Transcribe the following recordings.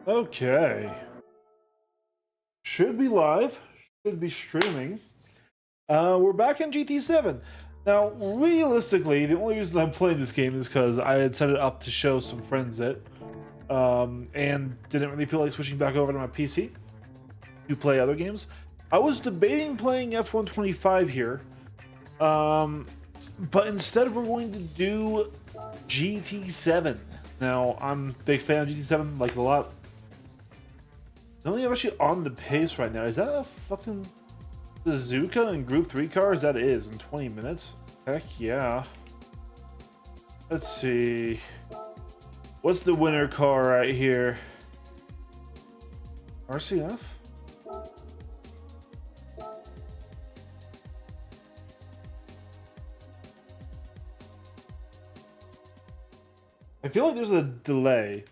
Okay. Should be live. Should be streaming. We're back in GT7. Now, realistically, the only reason I'm playing this game is because I had set it up to show some friends it, and didn't really feel like switching back over to my PC to play other games. I was debating playing F125 here, but instead we're going to do GT7. Now, I'm a big fan of GT7, like it a lot. I don't think I'm actually on the pace right now. Is that a fucking Suzuka in Group 3 cars? That is, in 20 minutes. Heck yeah. Let's see. What's the winner car right here? RCF? I feel like there's a delay.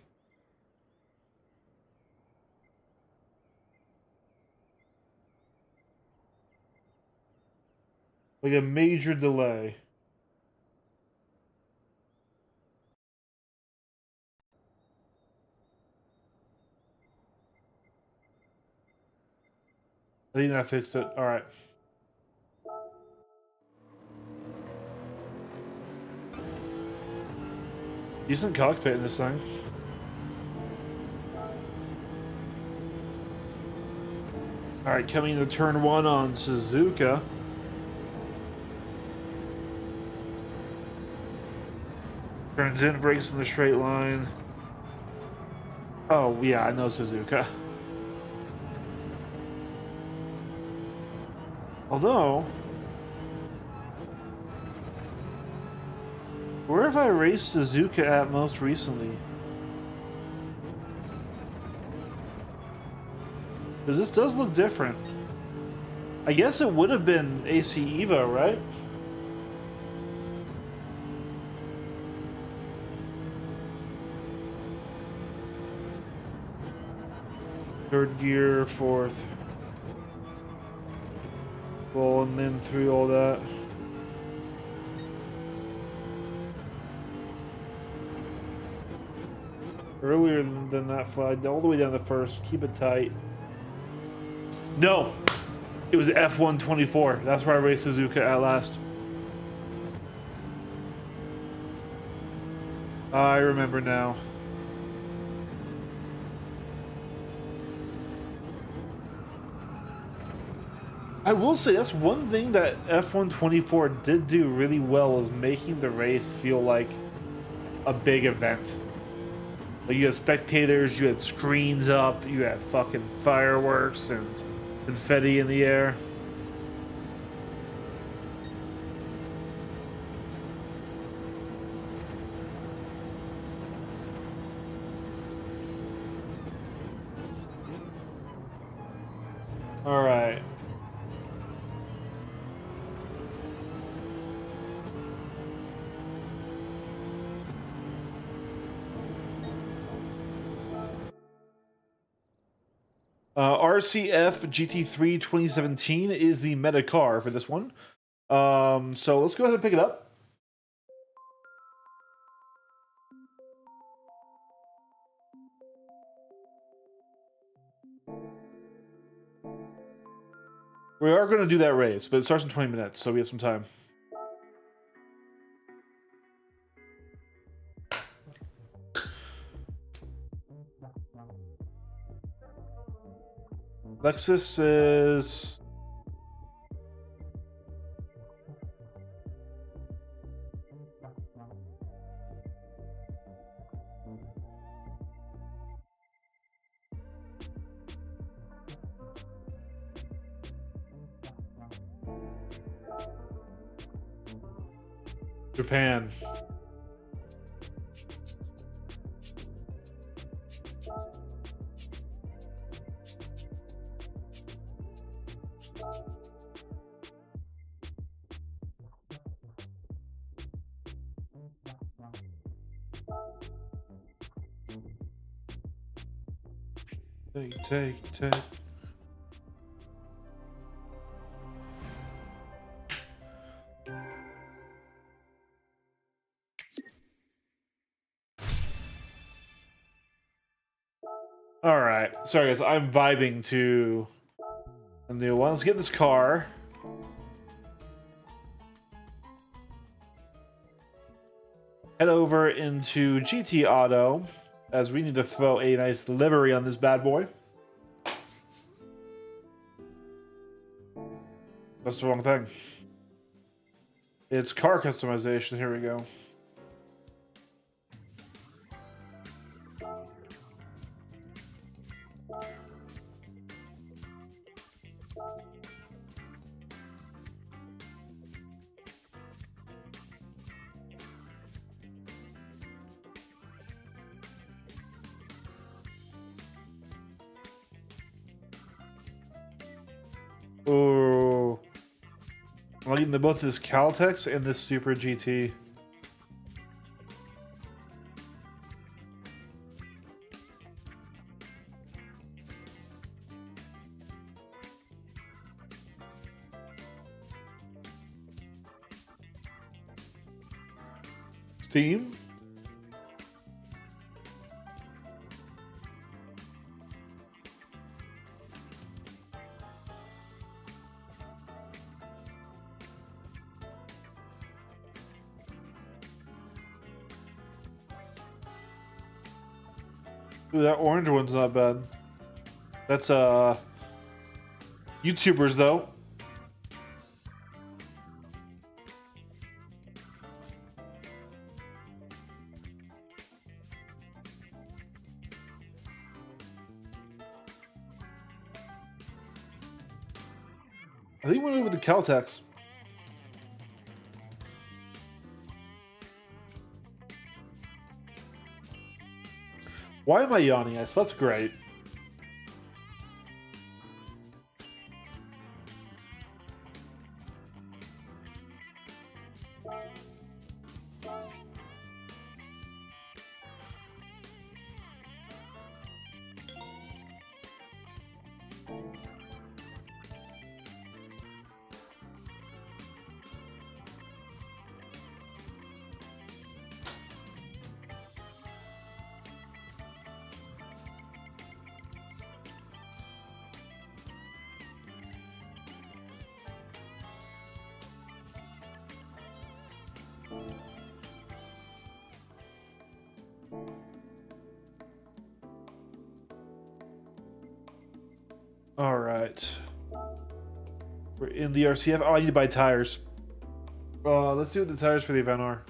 Like a major delay. I think I fixed it. Alright. Decent cockpit in this thing. Alright, coming into turn 1 on Suzuka. Turns in, brakes in the straight line. Oh, yeah, I know Suzuka. Although, where have I raced Suzuka at most recently? Because this does look different. I guess it would have been AC Eva, right? Third gear, fourth. Well, and then through all that. Earlier than that flag, all the way down to first. Keep it tight. No! It was F124. That's where I raced Suzuka at last. I remember now. I will say that's one thing that F124 did do really well, was making the race feel like a big event. Like, you had spectators, you had screens up, you had fucking fireworks and confetti in the air. All right. RCF GT3 2017 is the meta car for this one. So let's go ahead and pick it up. We are going to do that race, but it starts in 20 minutes, so we have some time. Lexus is... Japan. Take. All right. Sorry, guys. I'm vibing to a new one. Let's get in this car. Head over into GT Auto, as we need to throw a nice livery on this bad boy. That's the wrong thing. It's car customization. Here we go. Oh, I'm liking both this Caltex and this Super GT. Steam. Ooh, that orange one's not bad. That's YouTubers though. I think we went with the Caltex. Why am I yawning? I slept great. All right. We're in the RCF. Oh, I need to buy tires. Let's see what the tires for the event are.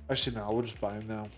Actually, no, we'll just buy them now.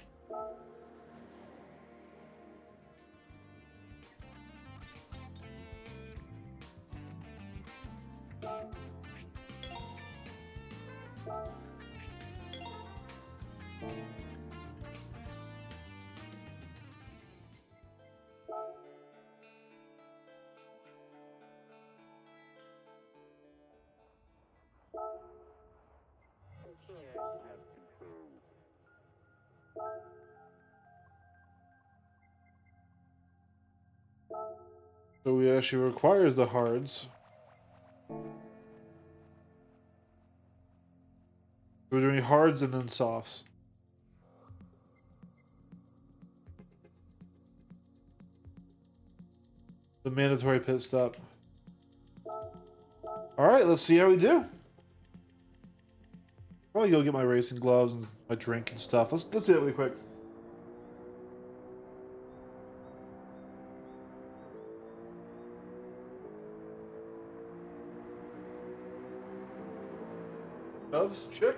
So it actually requires the hards. We're doing hards and then softs. The mandatory pit stop. All right, let's see how we do. Probably go get my racing gloves and my drink and stuff. Let's do that really quick. Gloves, check.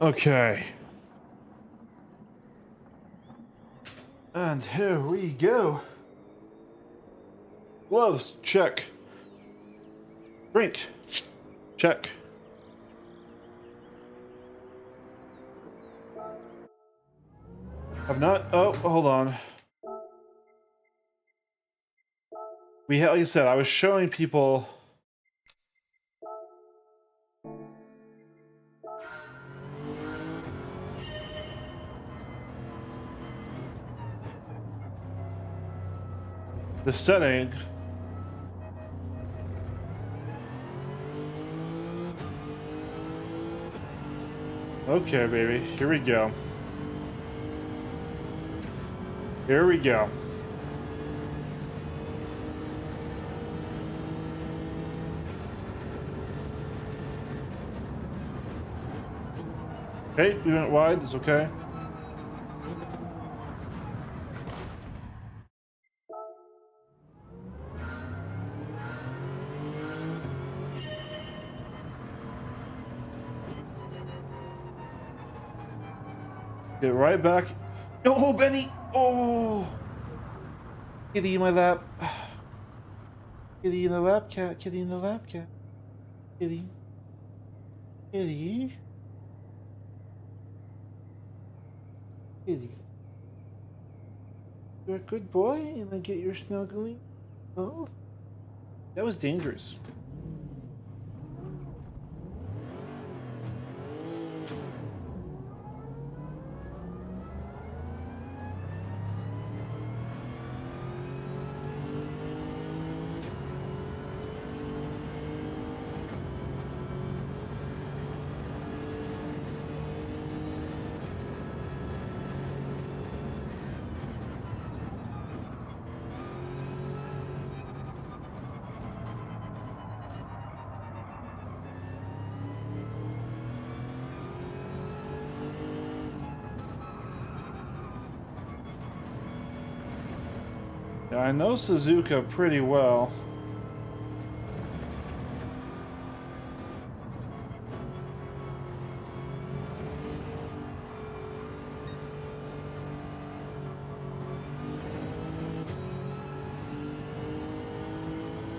Okay. And here we go. Gloves, check. Drink, check. I've not. Oh, hold on. We had, like I said, I was showing people. The setting. Okay, baby. Here we go. Here we go. Okay, we went wide. That's okay. Get right back. Oh, Benny! Oh! Kitty in my lap. Kitty in the lap cat. Kitty in the lap cat. Kitty. Kitty. Kitty. You're a good boy, and then get your snuggling. Oh, that was dangerous. Yeah, I know Suzuka pretty well.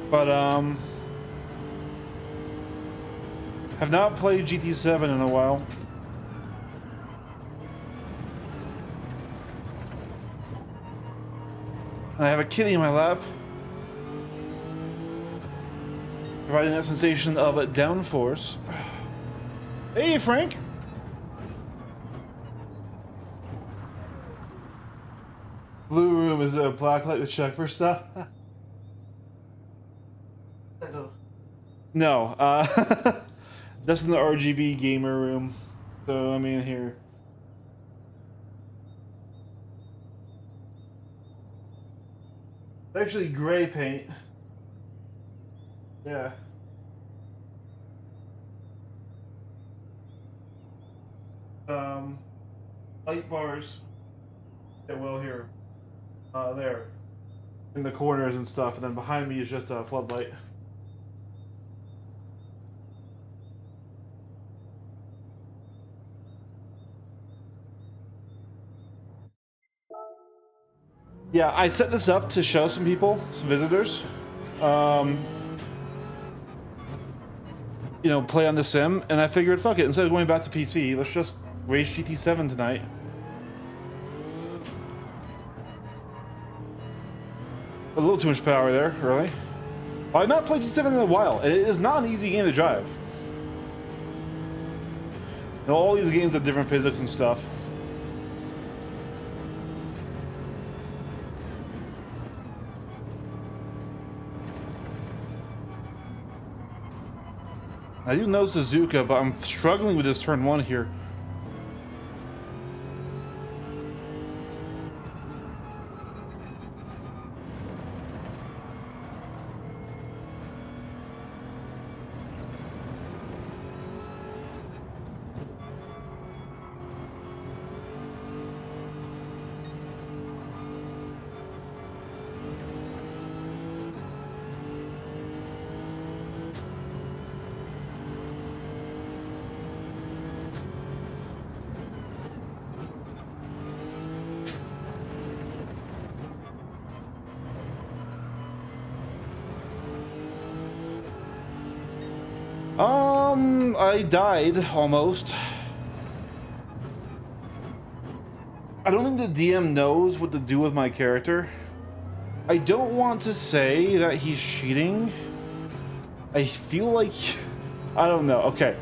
But, have not played GT7 in a while. I have a kitty in my lap, providing that sensation of downforce. Hey, Frank! Blue room is a black light to check for stuff. No, that's in the RGB gamer room. So, I mean, here. Actually, gray paint. Yeah. Light bars. Yeah, well, here. There. In the corners and stuff, and then behind me is just a floodlight. Yeah, I set this up to show some people, some visitors, you know, play on the sim, and I figured, fuck it, instead of going back to PC, let's just race GT7 tonight. A little too much power there, really. Well, I've not played GT7 in a while, and it is not an easy game to drive. You know, all these games have different physics and stuff. I do know Suzuka, but I'm struggling with this turn one here. I died almost. I don't think the DM knows what to do with my character. I don't want to say that he's cheating. I feel like, I don't know. Okay.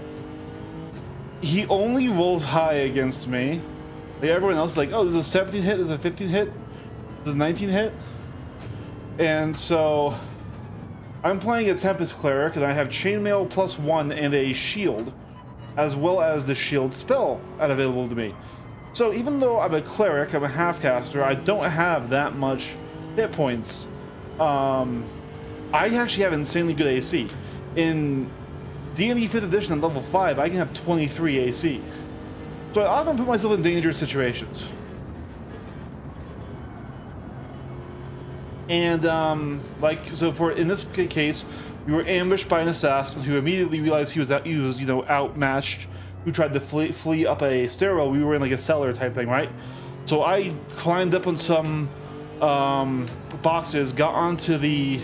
He only rolls high against me. Like everyone else is like, oh, there's a 17 hit, there's a 15 hit, there's a 19 hit. And so I'm playing a Tempest Cleric, and I have Chainmail +1 and a shield, as well as the shield spell available to me. So even though I'm a cleric, I'm a half-caster, I don't have that much hit points. I actually have insanely good AC. In D&D 5th edition at level 5, I can have 23 AC. So I often put myself in dangerous situations. And like, so for in this case, we were ambushed by an assassin who immediately realized he was you know, outmatched, who tried to flee up a stairwell. We were in like a cellar type thing, right? So I climbed up on some boxes, got onto the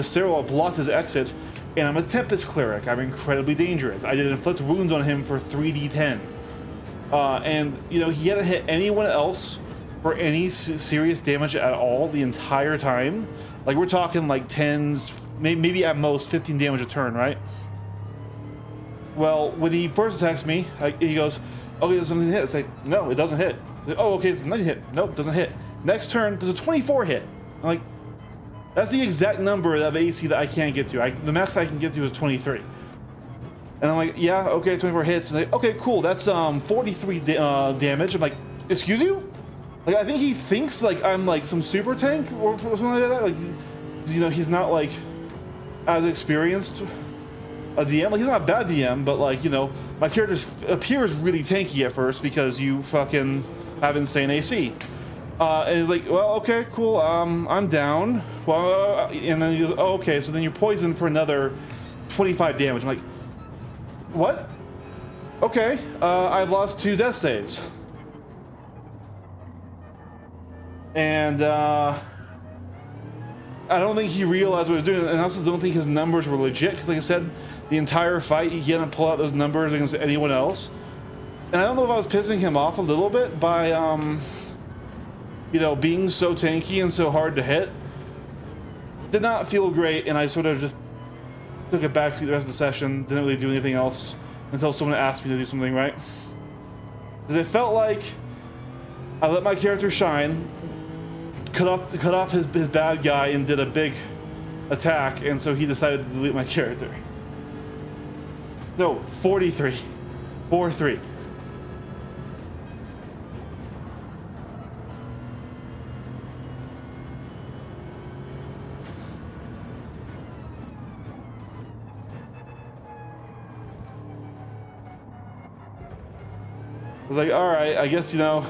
stairwell, blocked his exit, and I'm a Tempest Cleric. I'm incredibly dangerous. I did inflict wounds on him for 3d10. And, you know, he hadn't hit anyone else for any serious damage at all the entire time. Like, we're talking like 10s, maybe at most 15 damage a turn, right? Well, when he first attacks me, he goes, okay, there's something to hit. It's like, no, it doesn't hit. Like, oh, okay, it's a 19 hit. Nope, it doesn't hit. Next turn, there's a 24 hit. I'm like, that's the exact number of AC that I can't get to. The max I can get to is 23. And I'm like, yeah, okay, 24 hits. And like, okay, cool, that's 43 damage. I'm like, excuse you? Like, I think he thinks like I'm like some super tank or something like that. Like, you know, he's not like as experienced a DM. Like, he's not a bad DM, but like, you know, my character appears really tanky at first because you fucking have insane AC. And he's like, well, okay, cool, I'm down. Well, and then he goes, oh, okay, so then you're poisoned for another 25 damage. I'm like, what? Okay, I've lost 2 death saves. And I don't think he realized what he was doing, and I also don't think his numbers were legit, because like I said, the entire fight, he hadn't pulled out those numbers against anyone else. And I don't know if I was pissing him off a little bit by, you know, being so tanky and so hard to hit. Did not feel great, and I sort of just took a backseat the rest of the session, didn't really do anything else until someone asked me to do something, right? Because it felt like I let my character shine, cut off his bad guy, and did a big attack, and so he decided to delete my character. No, 43. 4-3. I was like, all right, I guess, you know,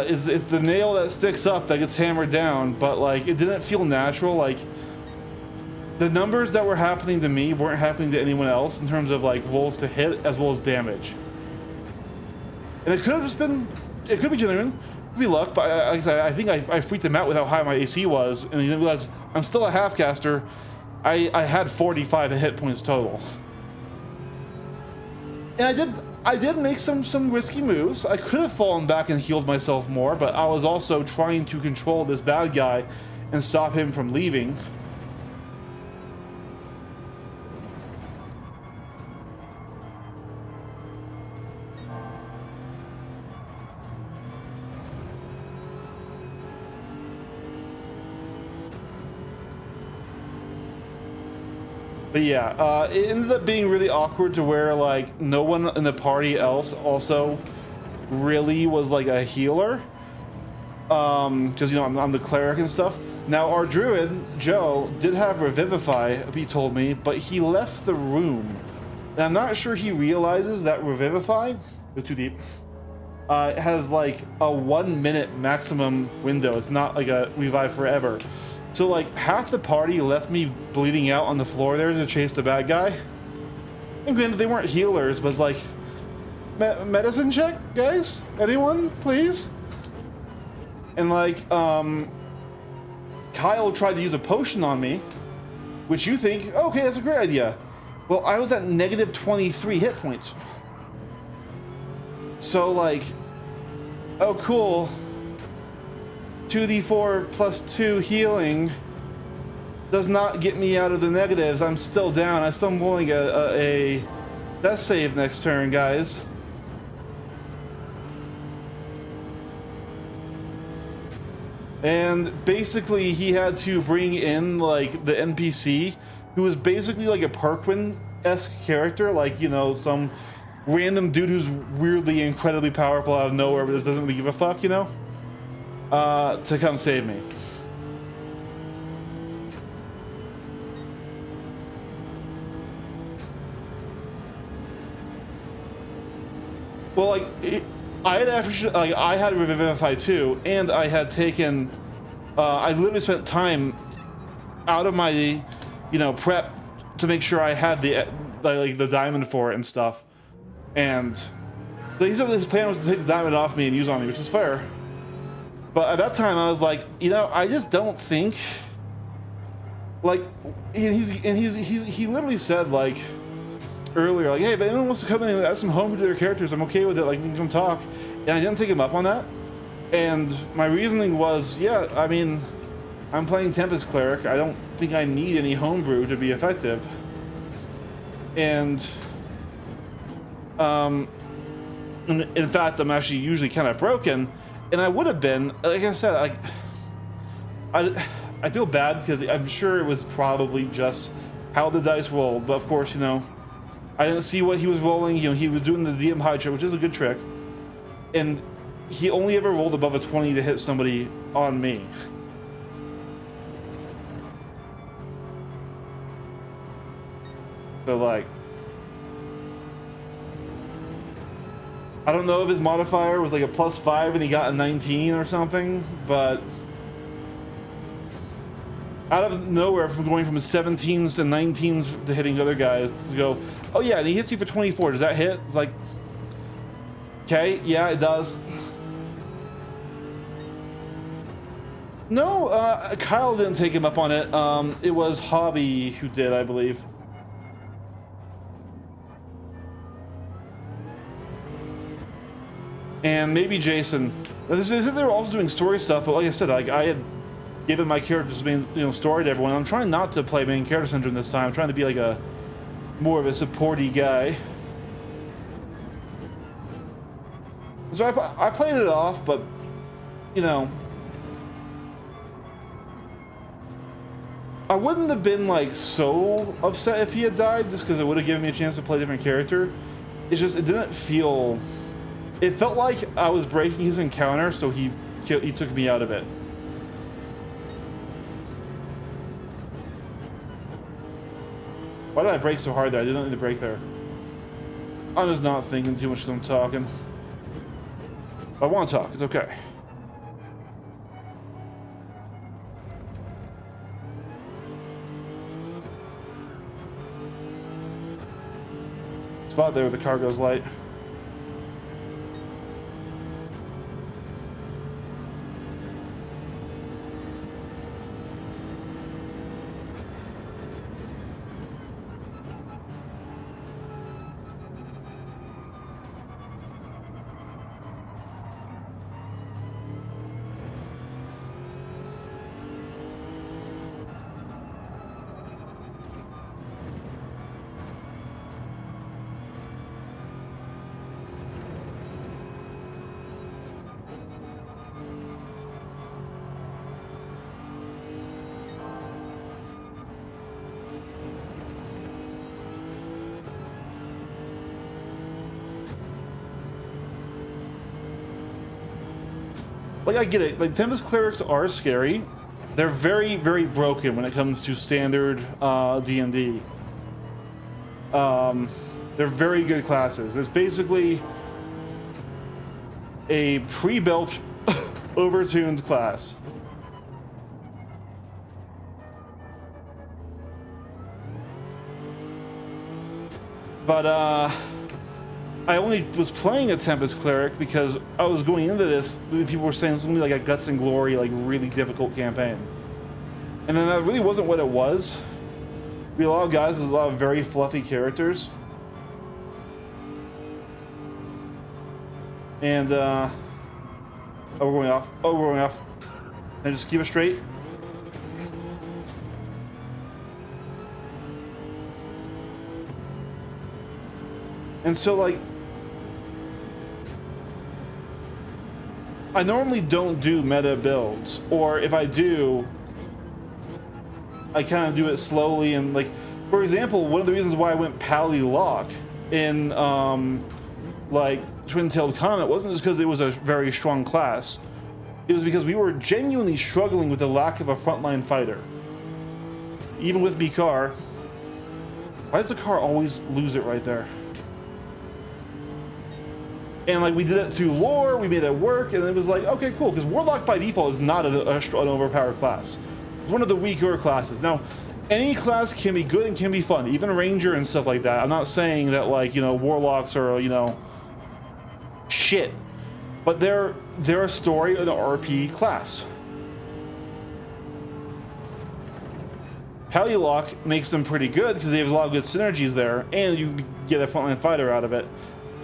it's the nail that sticks up that gets hammered down, but like, it didn't feel natural. Like, the numbers that were happening to me weren't happening to anyone else in terms of like rolls to hit as well as damage. And it could have just been, it could be genuine, it could be luck, but like I said, I think I freaked him out with how high my AC was, and he didn't realize I'm still a half caster. I had 45 hit points total. And I did make some risky moves. I could have fallen back and healed myself more, but I was also trying to control this bad guy and stop him from leaving. But yeah, it ended up being really awkward to where like no one in the party else also really was like a healer, because you know I'm the cleric and stuff. Now our druid Joe did have Revivify, he told me, but he left the room, and I'm not sure he realizes that Revivify, go too deep, has like a 1 minute maximum window. It's not like a revive forever. So like half the party left me bleeding out on the floor there to chase the bad guy. And granted, they weren't healers, but it's like, medicine check, guys? Anyone, please? And like, Kyle tried to use a potion on me, which you think, okay, that's a great idea. Well, I was at negative 23 hit points. So, like, oh, cool. 2d4 plus 2 healing does not get me out of the negatives. I'm still down. I still am rolling a death save next turn, guys. And basically, he had to bring in, like, the NPC, who was basically like a Parkman-esque character, like, you know, some random dude who's weirdly, incredibly powerful out of nowhere, but just doesn't really give a fuck, you know? To come save me. Well, like, I had actually, like, I had Revivify too, and I had taken, I literally spent time out of my, you know, prep to make sure I had the like the diamond for it and stuff. And so he said his plan was to take the diamond off me and use on me, which is fair. But at that time, I was like, you know, I just don't think, like, he literally said, like, earlier, like, hey, if anyone wants to come in and add some home to their characters, I'm okay with it, like, you can come talk. And I didn't take him up on that. And my reasoning was, yeah, I mean, I'm playing Tempest Cleric. I don't think I need any homebrew to be effective. And, in fact, I'm actually usually kind of broken. And I would have been, like I said, like, I feel bad because I'm sure it was probably just how the dice rolled. But of course, you know, I didn't see what he was rolling. You know, he was doing the DM high trick, which is a good trick. And he only ever rolled above a 20 to hit somebody on me. So, like, I don't know if his modifier was like a +5 and he got a 19 or something, but out of nowhere, from going from 17s to 19s to hitting other guys, to go, oh yeah, and he hits you for 24, does that hit? It's like, okay, yeah, it does. No, Kyle didn't take him up on it. It was Hobby who did, I believe. And maybe Jason. They said they were also doing story stuff, but like I said, like, I had given my characters main, you know, story to everyone. I'm trying not to play main character syndrome this time. I'm trying to be like a more of a supporty guy. So I played it off, but you know, I wouldn't have been like so upset if he had died, just because it would have given me a chance to play a different character. It's just, it didn't feel. It felt like I was breaking his encounter, so he took me out of it. Why did I break so hard there? I didn't need to break there. I'm just not thinking too much as I'm talking. I want to talk, it's okay. Spot there where the car goes light. Like, I get it. Like, Tempest Clerics are scary. They're very, very broken when it comes to standard D&D. They're very good classes. It's basically a pre-built, overtuned class. But, I only was playing a Tempest Cleric because I was going into this, people were saying it's going to be like a Guts and Glory, like, really difficult campaign. And then that really wasn't what it was. Be a lot of guys with a lot of very fluffy characters. And, oh, we're going off. Oh, we're going off. And just keep it straight. And so, like, I normally don't do meta builds, or if I do, I kind of do it slowly. And, like, for example, one of the reasons why I went Pally Lock in, like, Twin-Tailed Comet wasn't just because it was a very strong class. It was because we were genuinely struggling with the lack of a frontline fighter. Even with Mikar. Why does the car always lose it right there? And, like, we did it through lore, we made it work, and it was like, okay, cool, because Warlock by default is not an overpowered class. It's one of the weaker classes. Now, any class can be good and can be fun, even Ranger and stuff like that. I'm not saying that, like, you know, Warlocks are, you know, shit. But they're a story of the RP class. Pally Lock makes them pretty good because they have a lot of good synergies there, and you get a frontline fighter out of it.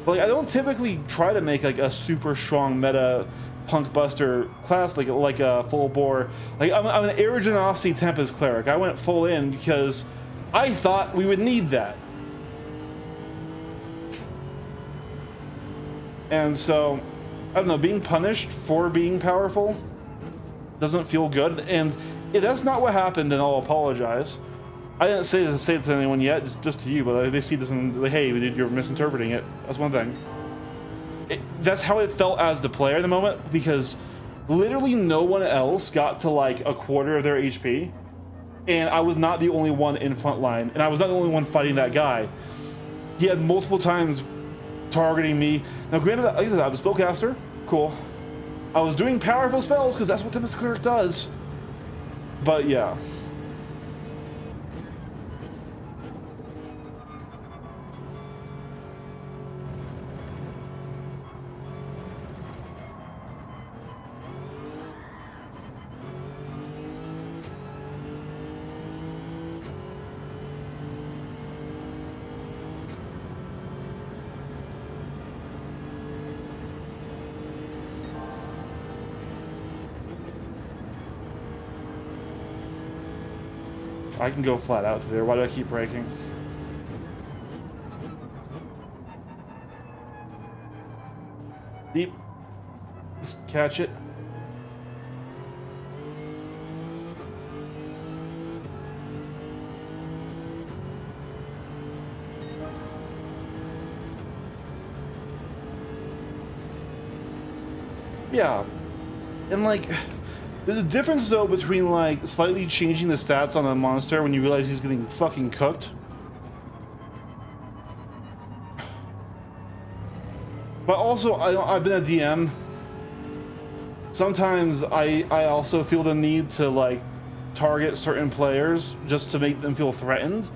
But, like, I don't typically try to make, like, a super strong meta punk buster class like a full bore. Like, I'm an Aerogenosity Tempest cleric. I went full in because I thought we would need that. And so, I don't know, being punished for being powerful doesn't feel good. And if that's not what happened, then I'll apologize. I didn't say it to anyone yet, just to you, but if they see this and like, hey, you're misinterpreting it. That's one thing. That's how it felt as the player in the moment, because literally no one else got to like a quarter of their HP, and I was not the only one in front line, and I was not the only one fighting that guy. He had multiple times targeting me. Now, granted, like I said, I was a spellcaster, cool. I was doing powerful spells because that's what Tempest Cleric does. But yeah. I can go flat out through there. Why do I keep braking? Deep. Just catch it. Yeah. And like, there's a difference though between like slightly changing the stats on a monster when you realize he's getting fucking cooked. But also, I've been a DM. Sometimes I also feel the need to like target certain players just to make them feel threatened.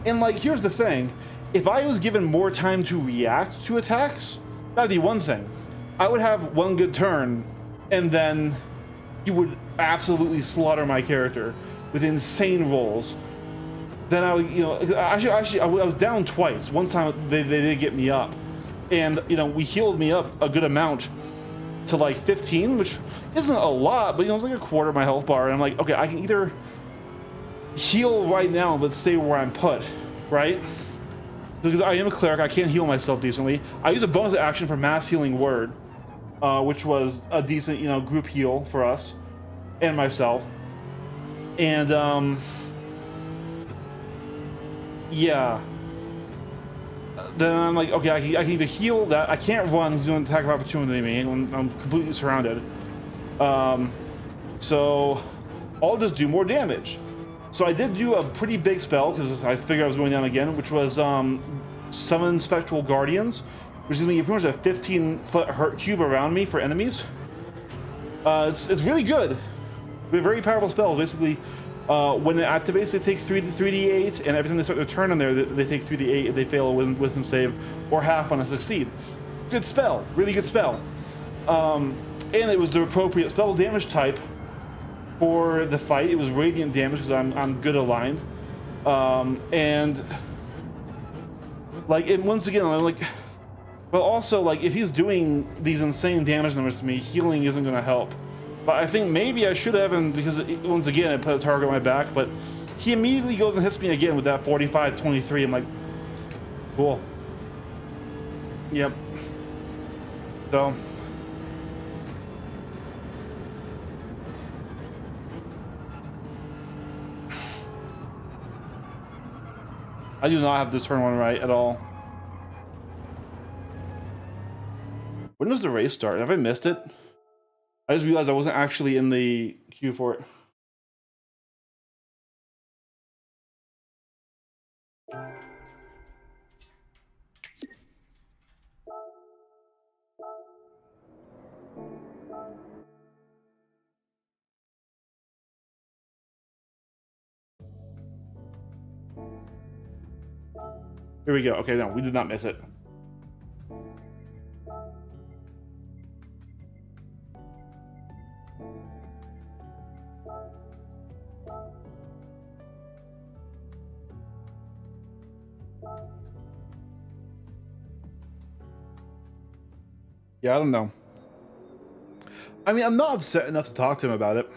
And like, here's the thing. If I was given more time to react to attacks, that'd be one thing. I would have one good turn, and then he would absolutely slaughter my character with insane rolls. Then I would, you know, actually, I was down twice. One time they did get me up, and you know, we healed me up a good amount to like 15, which isn't a lot, but you know, it's like a quarter of my health bar. And I'm like, okay, I can either heal right now, but stay where I'm put, right? Because I am a cleric, I can't heal myself decently. I use a bonus action for Mass Healing Word, which was a decent, you know, group heal for us and myself. And yeah. Then I'm like, okay, I can either heal that. I can't run. He's doing an attack of opportunity to me. I'm completely surrounded. So I'll just do more damage. So I did do a pretty big spell because I figured I was going down again, which was Summon Spectral Guardians, which is me pretty much a 15-foot hurt cube around me for enemies. It's really good. We have very powerful spells. Basically, when it activates, they take 3d8, and every time they start their turn on there, they take 3d8 if they fail a wisdom save, or half on a succeed. Good spell, really good spell. And it was the appropriate spell damage type for the fight. It was radiant damage because I'm good aligned, and like once again I'm like, but also like if he's doing these insane damage numbers to me, healing isn't going to help. But I think maybe I should have, and because once again I put a target on my back, but he immediately goes and hits me again with that 45-23. I'm like, cool. Yep. So. I do not have this turn one right at all. When does the race start? Have I missed it? I just realized I wasn't actually in the queue for it. Here we go. Okay, no, we did not miss it. Yeah, I don't know. I mean, I'm not upset enough to talk to him about it.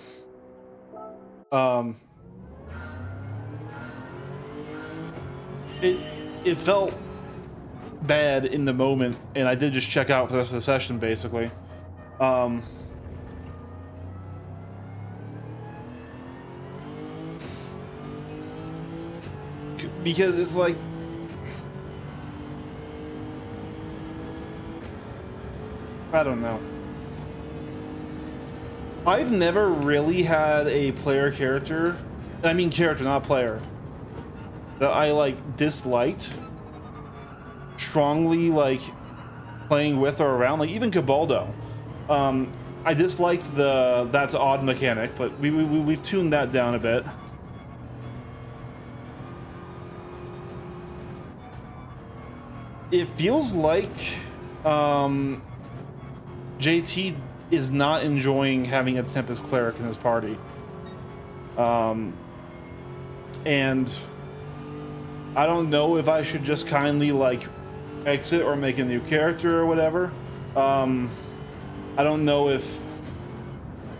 It felt bad in the moment, and I did just check out for the rest of the session, basically. Because it's like, I don't know. I've never really had a player character, I mean character, not player, that I like disliked strongly, like playing with or around, like even Cabaldo. I disliked the that's odd mechanic, but we've tuned that down a bit. It feels like JT is not enjoying having a Tempest Cleric in his party. And I don't know if I should just kindly like exit or make a new character or whatever. I don't know if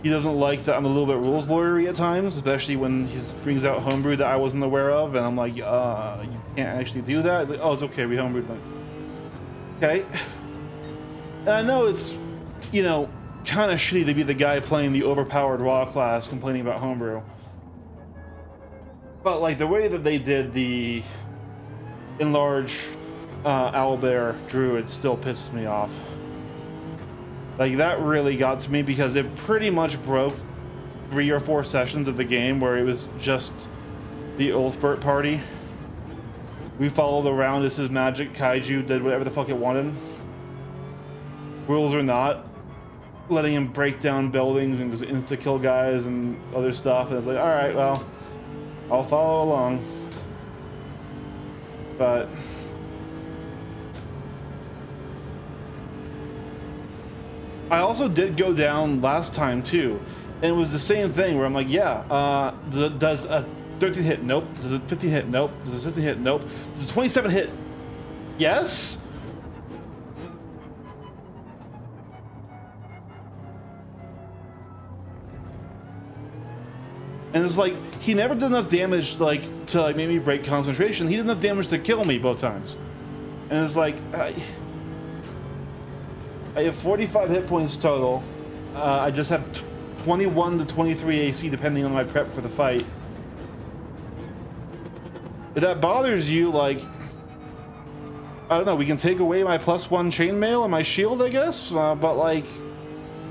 he doesn't like that I'm a little bit rules lawyery at times, especially when he brings out homebrew that I wasn't aware of, and I'm like, you can't actually do that. It's like, oh, it's okay, we homebrewed. Like, okay. And I know it's, you know, kind of shitty to be the guy playing the overpowered raw class complaining about homebrew. But like the way that they did the enlarged owlbear druid still pisses me off. Like that really got to me because it pretty much broke 3 or 4 sessions of the game where it was just the Ulfbert party. We followed around as his magic kaiju did whatever the fuck it wanted. Rules or not, letting him break down buildings and just insta-kill guys and other stuff. And it's like, alright, well, I'll follow along. But I also did go down last time too, and it was the same thing where I'm like, yeah, does a 13 hit? Nope. Does a 15 hit? Nope. Does a 16 hit? Nope. Does a 27 hit? Yes. And it's like he never did enough damage to make me break concentration. He did enough damage to kill me both times. And it's like I have 45 hit points total. I just have 21 to 23 AC depending on my prep for the fight. If that bothers you, like, I don't know, we can take away my +1 chainmail and my shield, I guess. But like,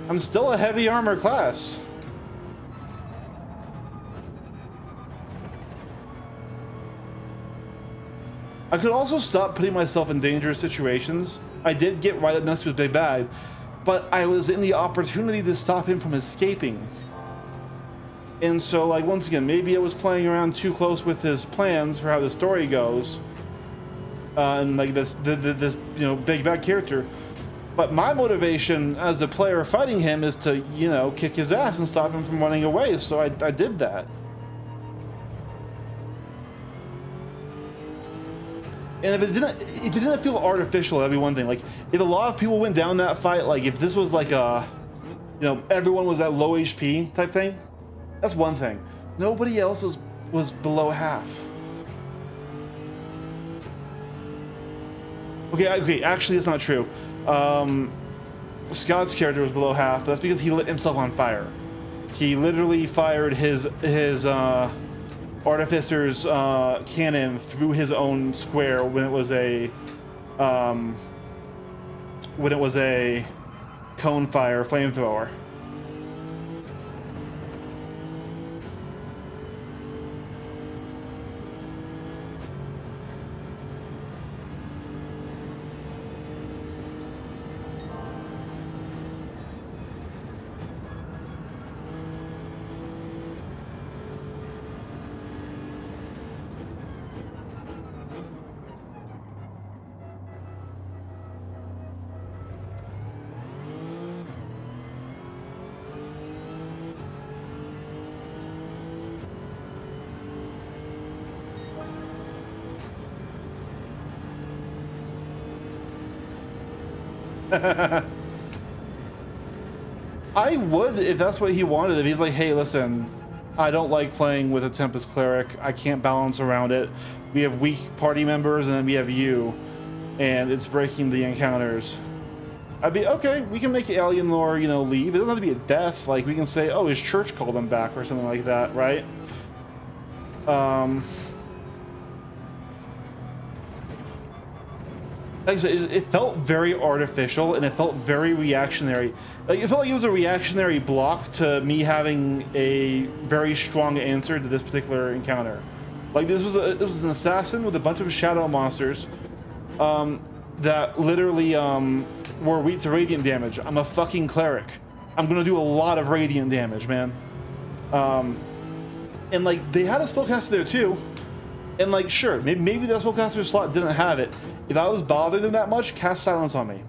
I'm still a heavy armor class. I could also stop putting myself in dangerous situations. I did get right up next to his big bag, but I was in the opportunity to stop him from escaping. And so, like, once again, maybe I was playing around too close with his plans for how the story goes. And like this you know, big bad character. But my motivation as the player fighting him is to, you know, kick his ass and stop him from running away. So I did that. And if it didn't feel artificial, that'd be one thing. Like, if a lot of people went down that fight, like if this was like a, you know, everyone was at low HP type thing, that's one thing. Nobody else was below half. Okay, actually, that's not true. Scott's character was below half, but that's because he lit himself on fire. He literally fired his Artificer's cannon through his own square when it was a cone fire flamethrower. I would, if that's what he wanted. If he's like, hey, listen, I don't like playing with a Tempest Cleric. I can't balance around it. We have weak party members, and then we have you, and it's breaking the encounters. I'd be, okay, we can make Alien Lore, you know, leave. It doesn't have to be a death. Like, we can say, oh, his church called him back or something like that, right? Like I said, it felt very artificial, and it felt very reactionary. Like, it felt like it was a reactionary block to me having a very strong answer to this particular encounter. Like, this was an assassin with a bunch of shadow monsters that literally were weak to radiant damage. I'm a fucking cleric. I'm gonna do a lot of radiant damage, man. And like, they had a spellcaster there too. And like, sure, maybe that spellcaster slot didn't have it. If I was bothered them that much, cast silence on me.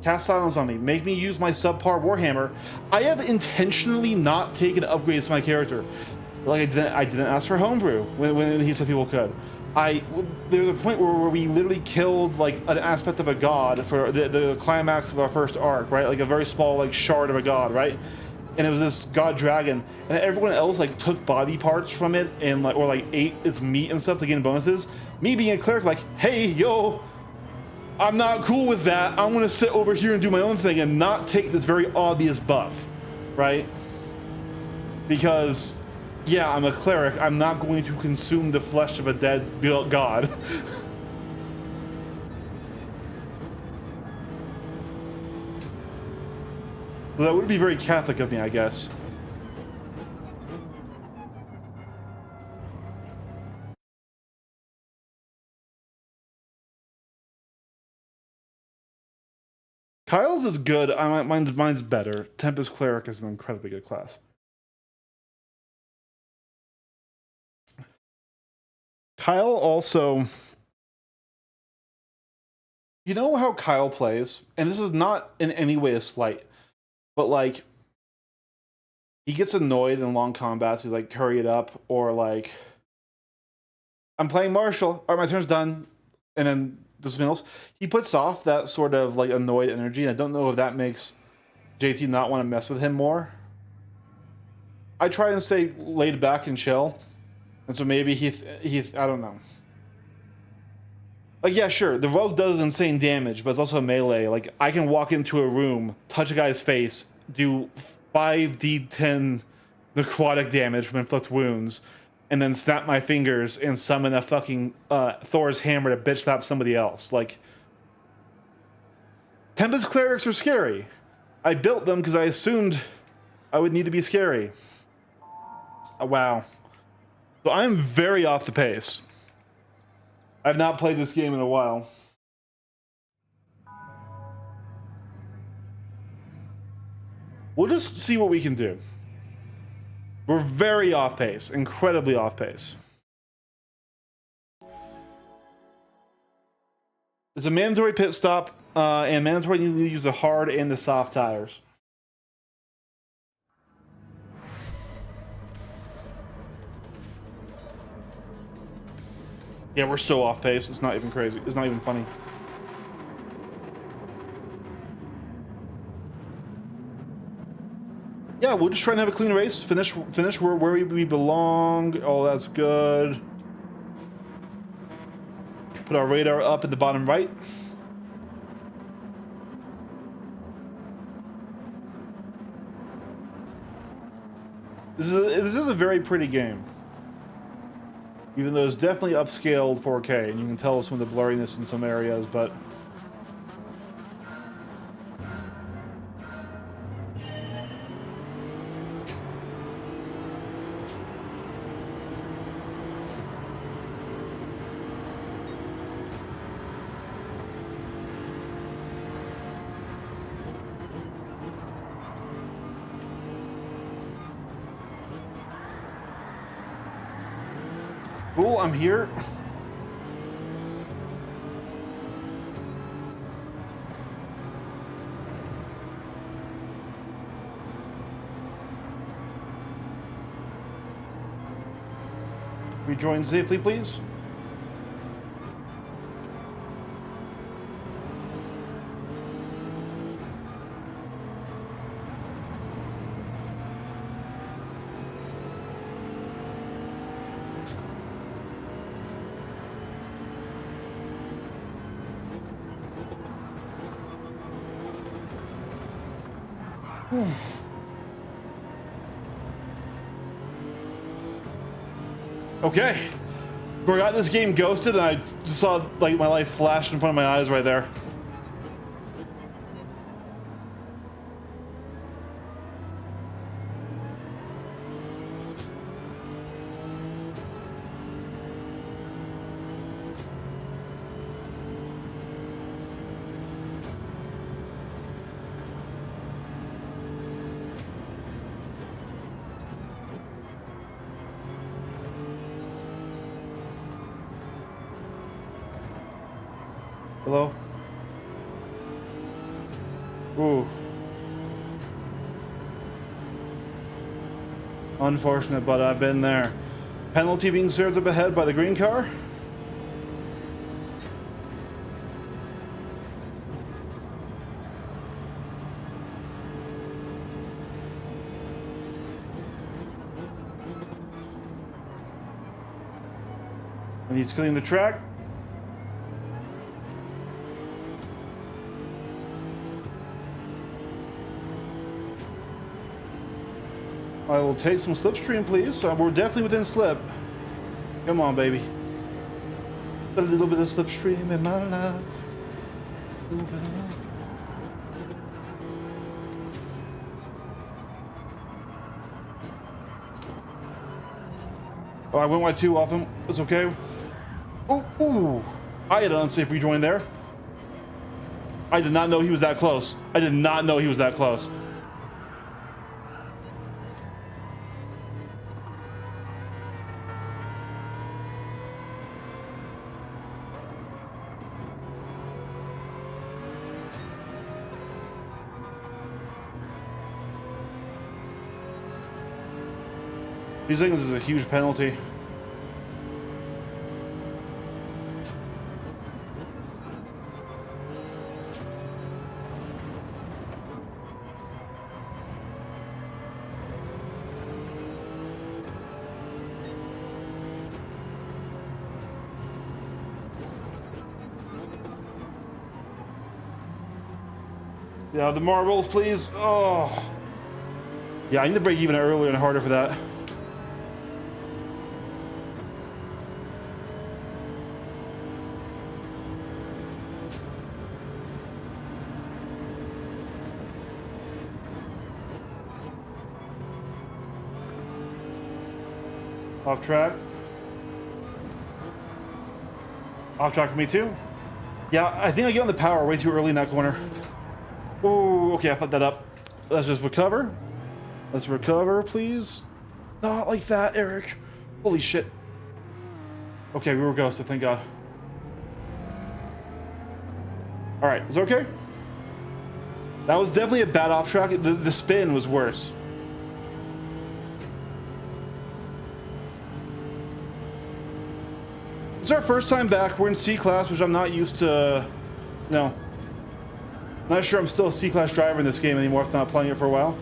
Cast silence on me. Make me use my subpar Warhammer. I have intentionally not taken upgrades to my character. Like, I didn't ask for homebrew when he said people could. There was a point where we literally killed like an aspect of a god for the climax of our first arc, right? Like a very small like shard of a god, right? And it was this god dragon, and everyone else like took body parts from it and like, or like ate its meat and stuff to gain bonuses. Me being a cleric, like, hey, yo, I'm not cool with that. I'm gonna sit over here and do my own thing and not take this very obvious buff, right? Because, yeah, I'm a cleric. I'm not going to consume the flesh of a dead god. Well, that would be very Catholic of me, I guess. Kyle's is good. Mine's better. Tempest Cleric is an incredibly good class. Kyle also... You know how Kyle plays? And this is not in any way a slight. But, like, he gets annoyed in long combats. He's like, hurry it up. Or, like, I'm playing Marshall. All right, my turn's done. And then dismissals. He puts off that sort of, like, annoyed energy. And I don't know if that makes JT not want to mess with him more. I try and stay laid back and chill. And so maybe he I don't know. Like, yeah, sure, the rogue does insane damage, but it's also a melee. Like, I can walk into a room, touch a guy's face, do 5d10 necrotic damage from inflict wounds, and then snap my fingers and summon a fucking Thor's hammer to bitch slap somebody else. Like, Tempest clerics are scary. I built them because I assumed I would need to be scary. Wow. So I'm very off the pace. I've not played this game in a while. We'll just see what we can do. We're very off pace, incredibly off pace. It's a mandatory pit stop. and mandatory you need to use the hard and the soft tires. Yeah, we're so off pace. It's not even crazy. It's not even funny. Yeah, we'll just try and have a clean race. Finish where we belong. Oh, that's good. Put our radar up at the bottom right. This is a very pretty game. Even though it's definitely upscaled 4K, and you can tell some of the blurriness in some areas, but... Cool, I'm here. Rejoin safely, please. Okay, forgot this game ghosted, and I just saw like my life flash in front of my eyes right there. Hello? Ooh. Unfortunate, but I've been there. Penalty being served up ahead by the green car. And he's cleaning the track. I will take some slipstream, please. We're definitely within slip. Come on, baby. A little bit of slipstream in my life. A little bit of... Oh, I went wide too off him. It's okay. Oh, ooh. I had an unsafe rejoin there. I did not know he was that close. I did not know he was that close. These things is a huge penalty. Yeah, the marbles, please. Oh. Yeah, I need to break even earlier and harder for that. Off track. Off track for me too. Yeah, I think I get on the power way too early in that corner. Oh, okay, I fucked that up. Let's just recover. Let's recover, please. Not like that, Eric. Holy shit. Okay, we were ghosted, thank God. All right, is it okay? That was definitely a bad off track. The spin was worse. It's our first time back. We're in C-Class, which I'm not used to. No. Not sure I'm still a C-Class driver in this game anymore after not playing it for a while.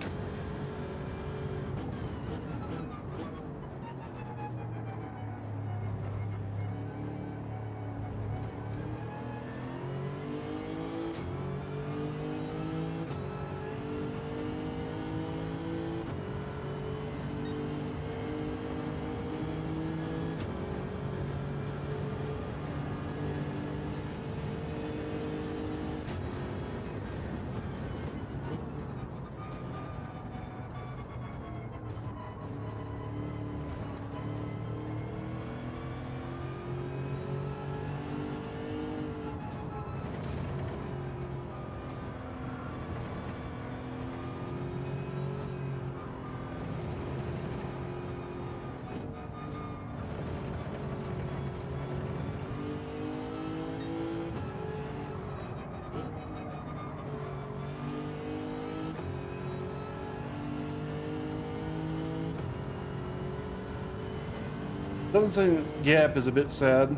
Doesn't gap is a bit sad.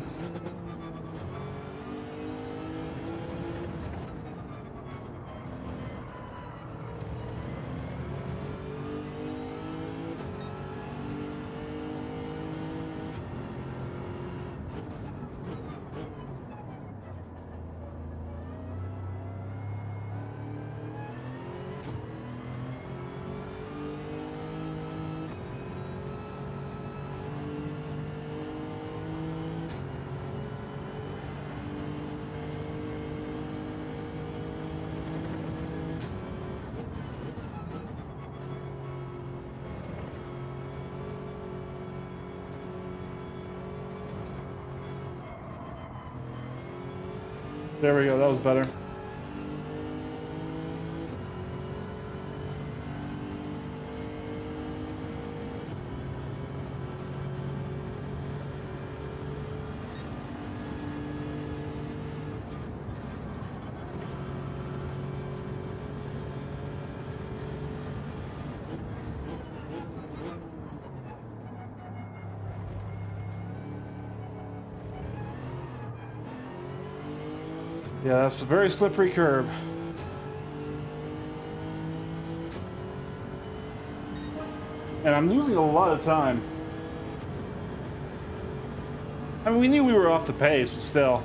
There we go, that was better. Yeah, that's a very slippery curb. And I'm losing a lot of time. I mean, we knew we were off the pace, but still.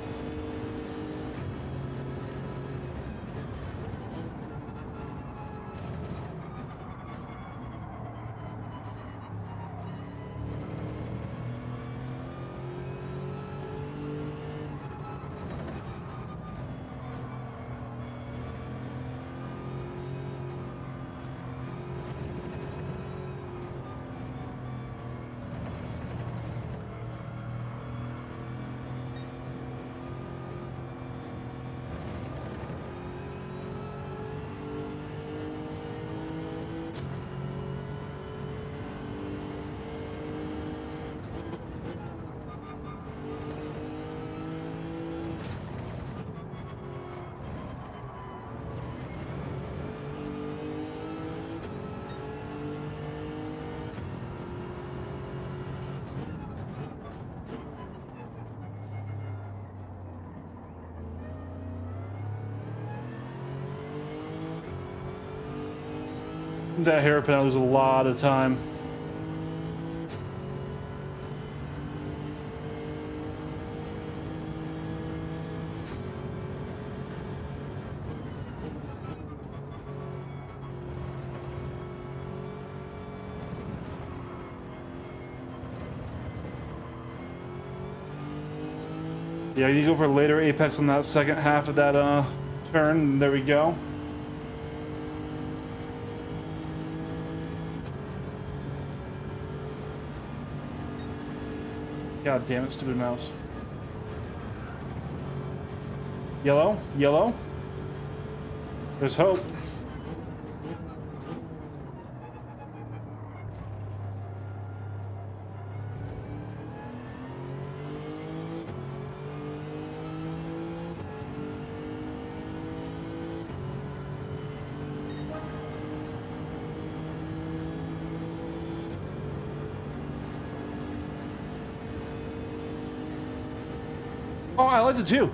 That hairpin, I lose a lot of time. Yeah, you go for a later apex on that second half of that turn. There we go. God damn it, stupid mouse. Yellow, yellow. There's hope. Oh, I liked it too.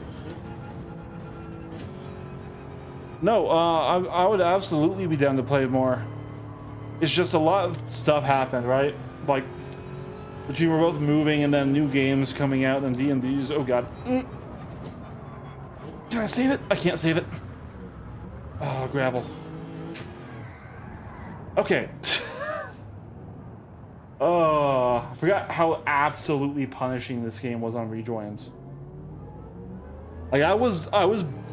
No, I would absolutely be down to play more. It's just a lot of stuff happened, right? Like, between we're both moving and then new games coming out and D&Ds. Oh god. Can I save it? I can't save it. Oh, gravel. Okay. Oh, I forgot how absolutely punishing this game was on rejoins. Like I was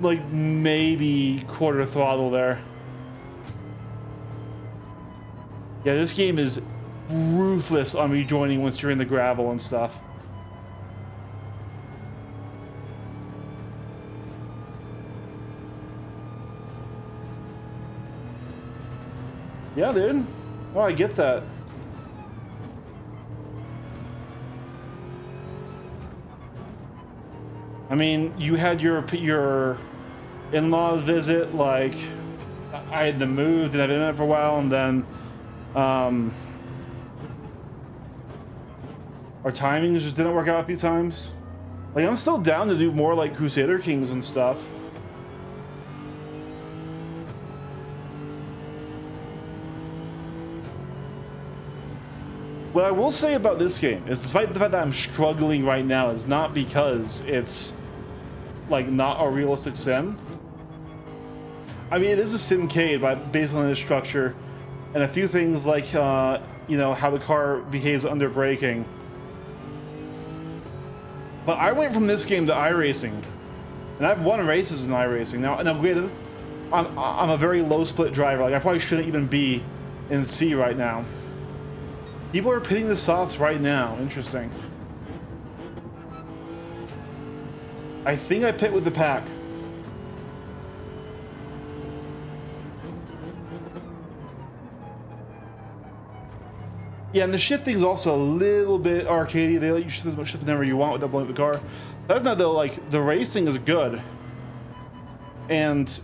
like maybe quarter throttle there. Yeah, this game is ruthless on rejoining once you're in the gravel and stuff. Yeah, dude. Well, I get that. I mean, you had your in-laws visit, like I had to move and I've been in it for a while, and then our timings just didn't work out a few times. Like, I'm still down to do more like Crusader Kings and stuff. What I will say about this game is, despite the fact that I'm struggling right now, is not because it's like not a realistic sim. I mean, it is a Simcade, but based on its structure and a few things like you know, how the car behaves under braking. But I went from this game to iRacing, and I've won races in iRacing. Now granted, I'm a very low split driver. Like, I probably shouldn't even be in C right now. People are pitting the softs right now. Interesting. I think I pit with the pack. Yeah, and the shifting is also a little bit arcadey. They let you shift as much shift whenever you want without blowing the car. Other than that, though, like, the racing is good. And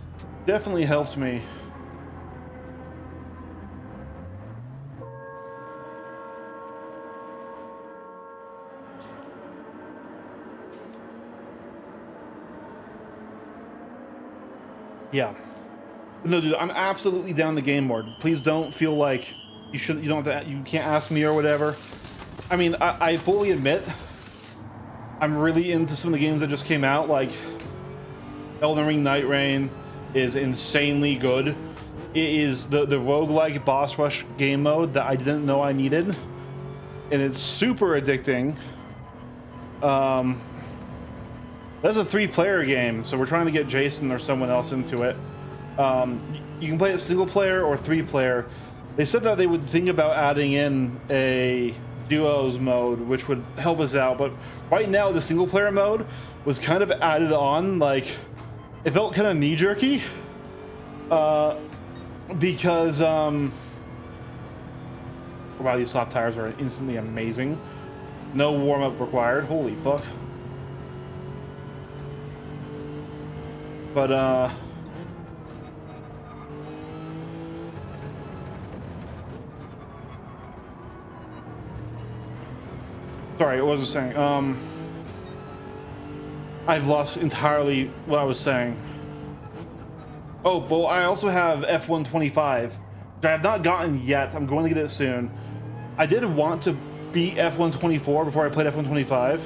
definitely helped me. Yeah. No, dude, I'm absolutely down the game mode. Please don't feel like you don't have to, you can't ask me or whatever. I mean, I fully admit I'm really into some of the games that just came out. Like, Elden Ring Night Rain is insanely good. It is the roguelike boss rush game mode that I didn't know I needed, and it's super addicting. That's a 3-player game, so we're trying to get Jason or someone else into it. You can play it single player or 3-player. They said that they would think about adding in a duos mode, which would help us out, but right now the single player mode was kind of added on. Like, it felt kind of knee-jerky, because wow, these soft tires are instantly amazing. No warm-up required. Holy fuck. But sorry, what was I saying? I've lost entirely what I was saying. Oh, well, I also have F125, which I have not gotten yet. I'm going to get it soon. I did want to beat F124 before I played F125,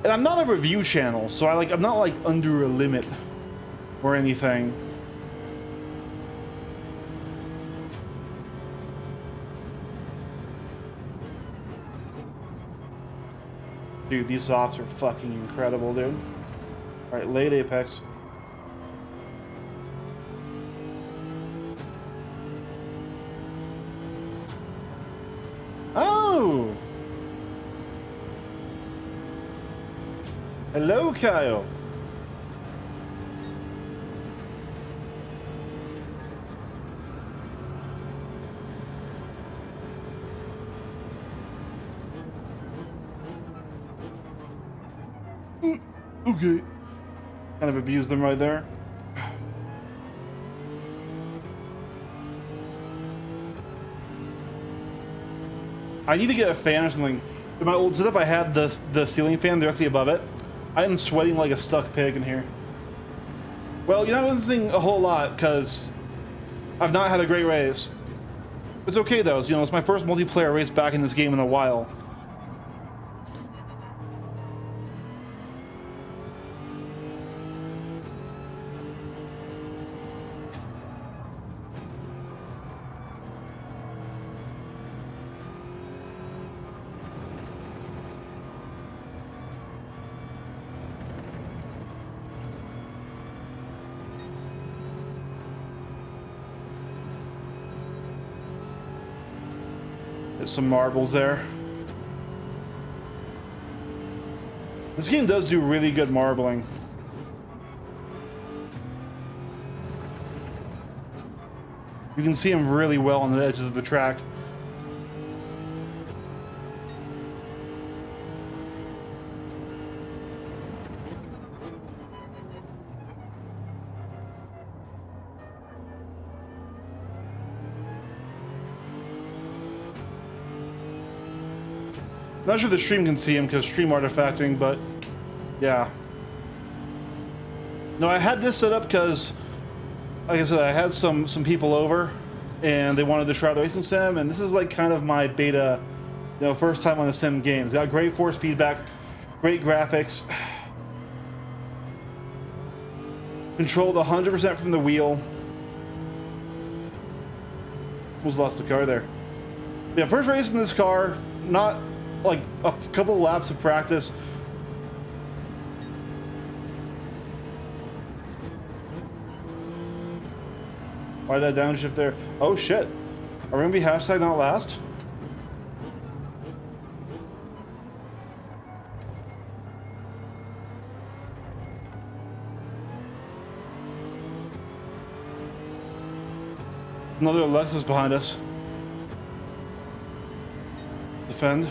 and I'm not a review channel, so I'm not like under a limit or anything. Dude, these softs are fucking incredible, dude. All right, late apex. Oh! Hello, Kyle. Okay. Kind of abused them right there. I need to get a fan or something. In my old setup, I had the ceiling fan directly above it, I am sweating like a stuck pig in here. Well, you're not listening a whole lot because I've not had a great race. It's okay though, you know, it's my first multiplayer race back in this game in a while. There's some marbles there. This game does do really good marbling. You can see them really well on the edges of the track. Not sure the stream can see him because stream artifacting, but yeah. No, I had this set up because, like I said, I had some people over, and they wanted to try the racing sim, and this is like kind of my beta, you know, first time on the sim game. It's got great force feedback, great graphics, controlled 100% from the wheel. Almost lost the car there. Yeah, first race in this car, not like a couple of laps of practice. Why did that downshift there? Oh shit. Are we gonna be hashtag not last? Another Lexus behind us. Defend.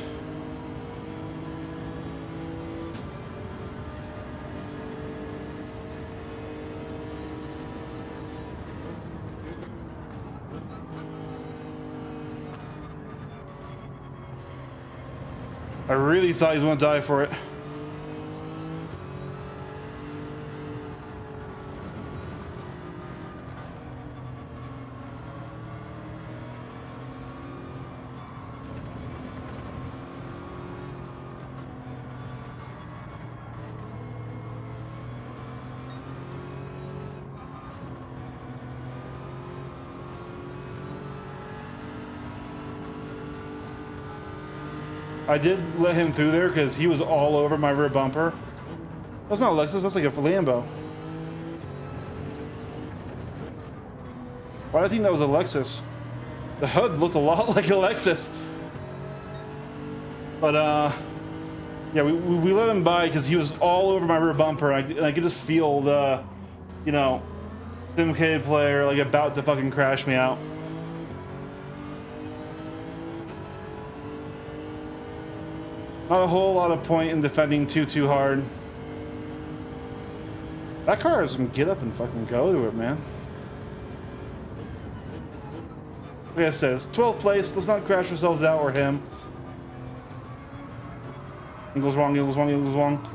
I really thought he was going to die for it. I did let him through there because he was all over my rear bumper. That's not a Lexus, that's like a Lambo. Why did I think that was a Lexus? The hood looked a lot like a Lexus. But yeah, we let him by because he was all over my rear bumper, and I could just feel the, you know, Simcade player like about to fucking crash me out. Not a whole lot of point in defending too hard. That car has some get up and fucking go to it, man. Like I said, it's 12th place. Let's not crash ourselves out or him. Angle's wrong, angle's wrong, angle's wrong.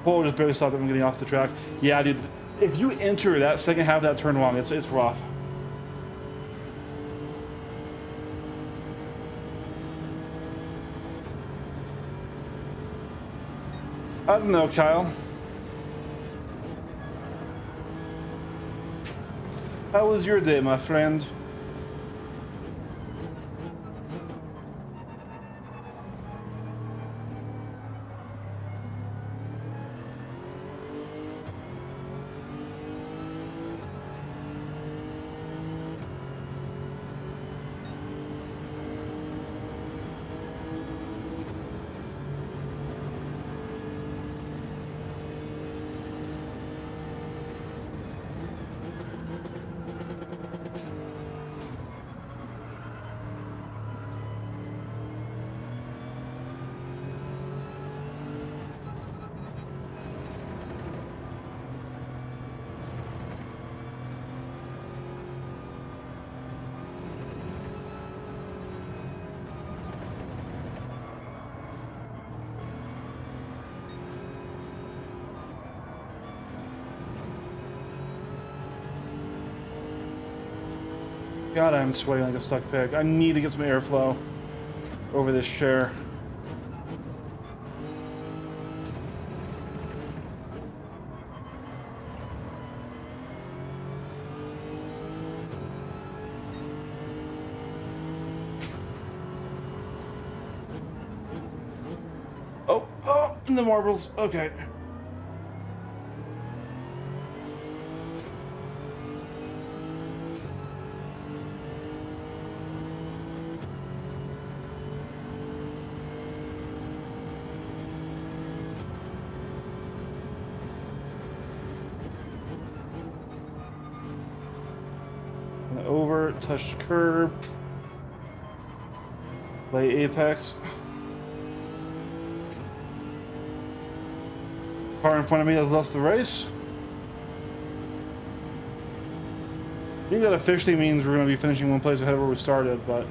Pole just barely stopped him from getting off the track. Yeah, dude. If you enter that second half of that turn wrong, it's rough. I don't know, Kyle. How was your day, my friend? God, I'm sweating like a stuck pig. I need to get some airflow over this chair. Oh, and the marbles. Okay. Over, touch curb, play apex. Car in front of me has left the race. I think that officially means we're going to be finishing one place ahead of where we started, but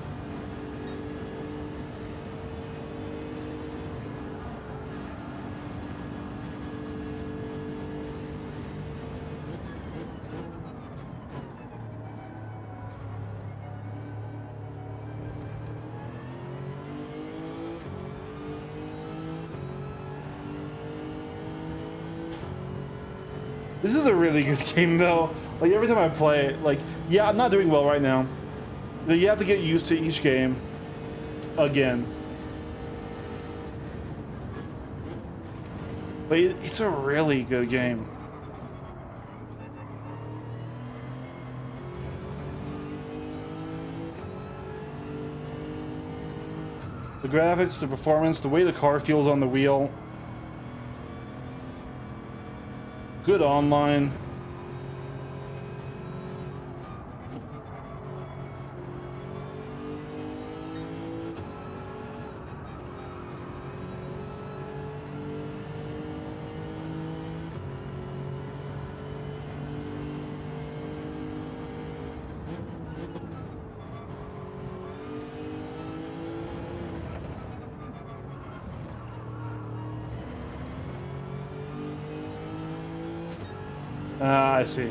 this is a really good game, though. Like, every time I play it, like, yeah, I'm not doing well right now. But you have to get used to each game again. But it's a really good game. The graphics, the performance, the way the car feels on the wheel. Good online. I see.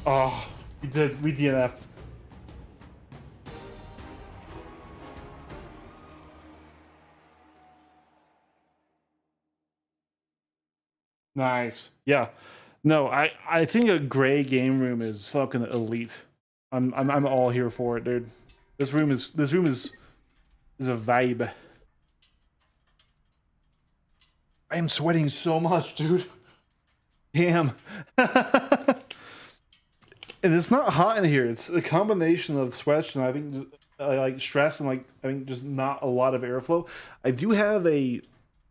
Oh, we did. We DNF'd. Nice. Yeah. No, I think a gray game room is fucking elite. I'm all here for it, dude. This room is a vibe. I am sweating so much, dude. Damn. And it's not hot in here. It's a combination of sweat and I think like stress and like I think just not a lot of airflow. I do have a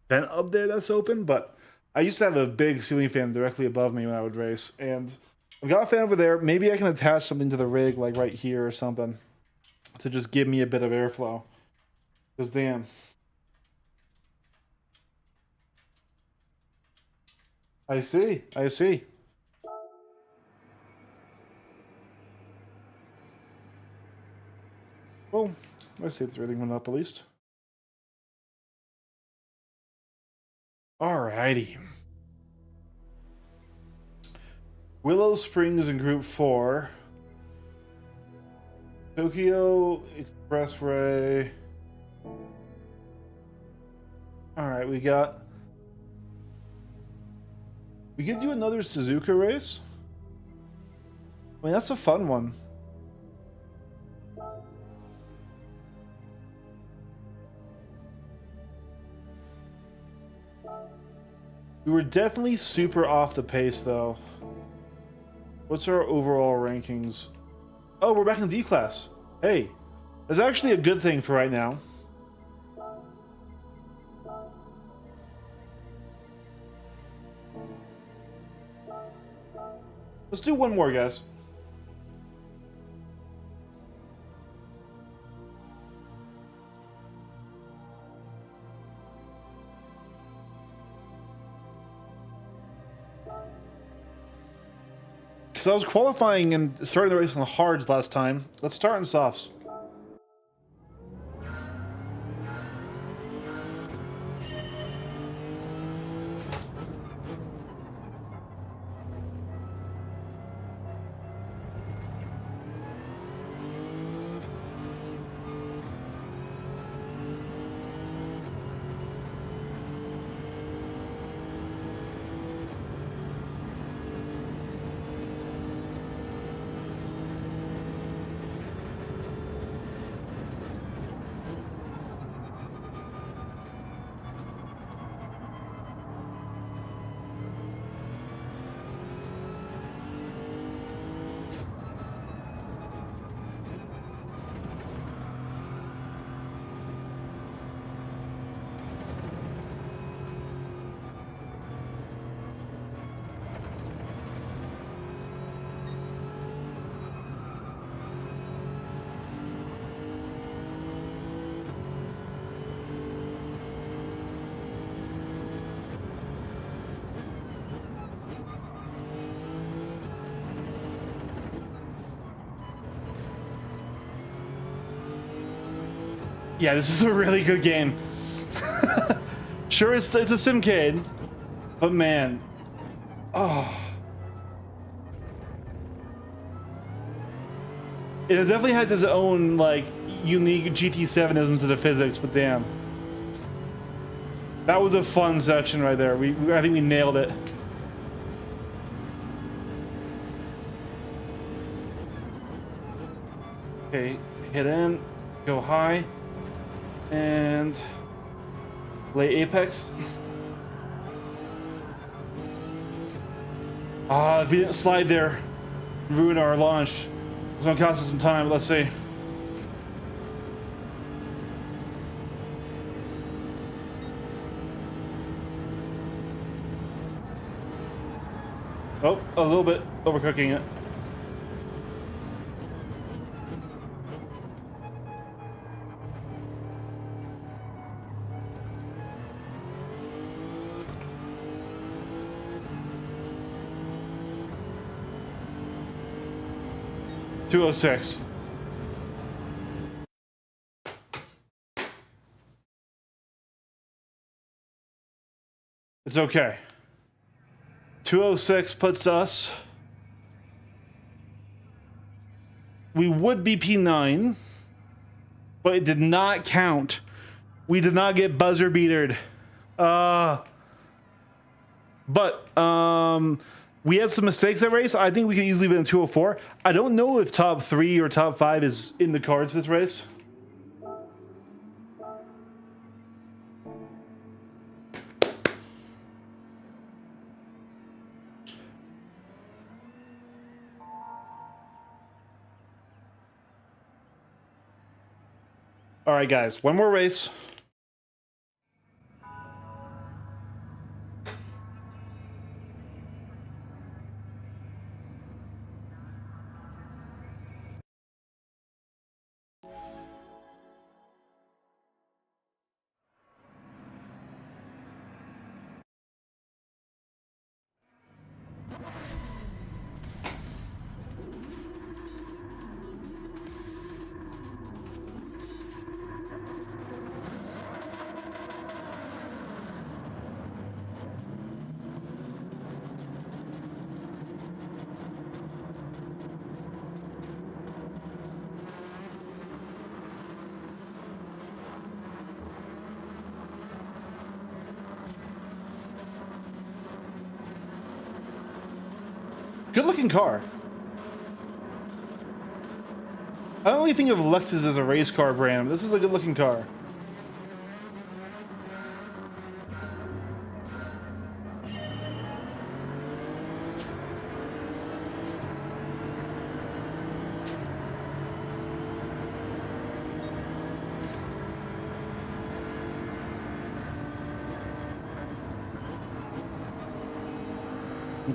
vent up there that's open, but I used to have a big ceiling fan directly above me when I would race, and I've got a fan over there. Maybe I can attach something to the rig, like right here or something, to just give me a bit of airflow. Because damn. I see. I see. Well, I see it's rating went up at least. Alrighty. Willow Springs in Group 4. Tokyo Expressway. Alright, we could do another Suzuka race. I mean, that's a fun one. We were definitely super off the pace, though. What's our overall rankings? Oh, we're back in D class. Hey, that's actually a good thing for right now. Let's do one more, guys. Because I was qualifying and starting the race on the hards last time. Let's start in softs. Yeah, this is a really good game. Sure, it's a Simcade, but man, oh, it definitely has its own like unique GT7isms to the physics. But damn, that was a fun section right there. I think we nailed it. Okay, hit in, go high. And lay apex. If we didn't slide there, ruin our launch. It's gonna cost us some time. Let's see. Oh, a little bit overcooking it. .206. It's okay. 206 puts us. We would be P9, but it did not count. We did not get buzzer beatered. We had some mistakes that race. I think we could easily be in 204. I don't know if top 3 or top 5 is in the cards this race. All right, guys, one more race. Good looking car. I don't really think of Lexus as a race car brand, but this is a good looking car.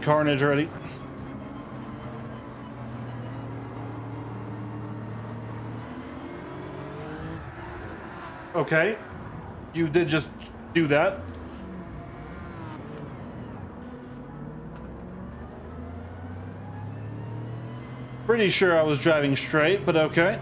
Carnage already. Okay. You did just do that. Pretty sure I was driving straight, but okay.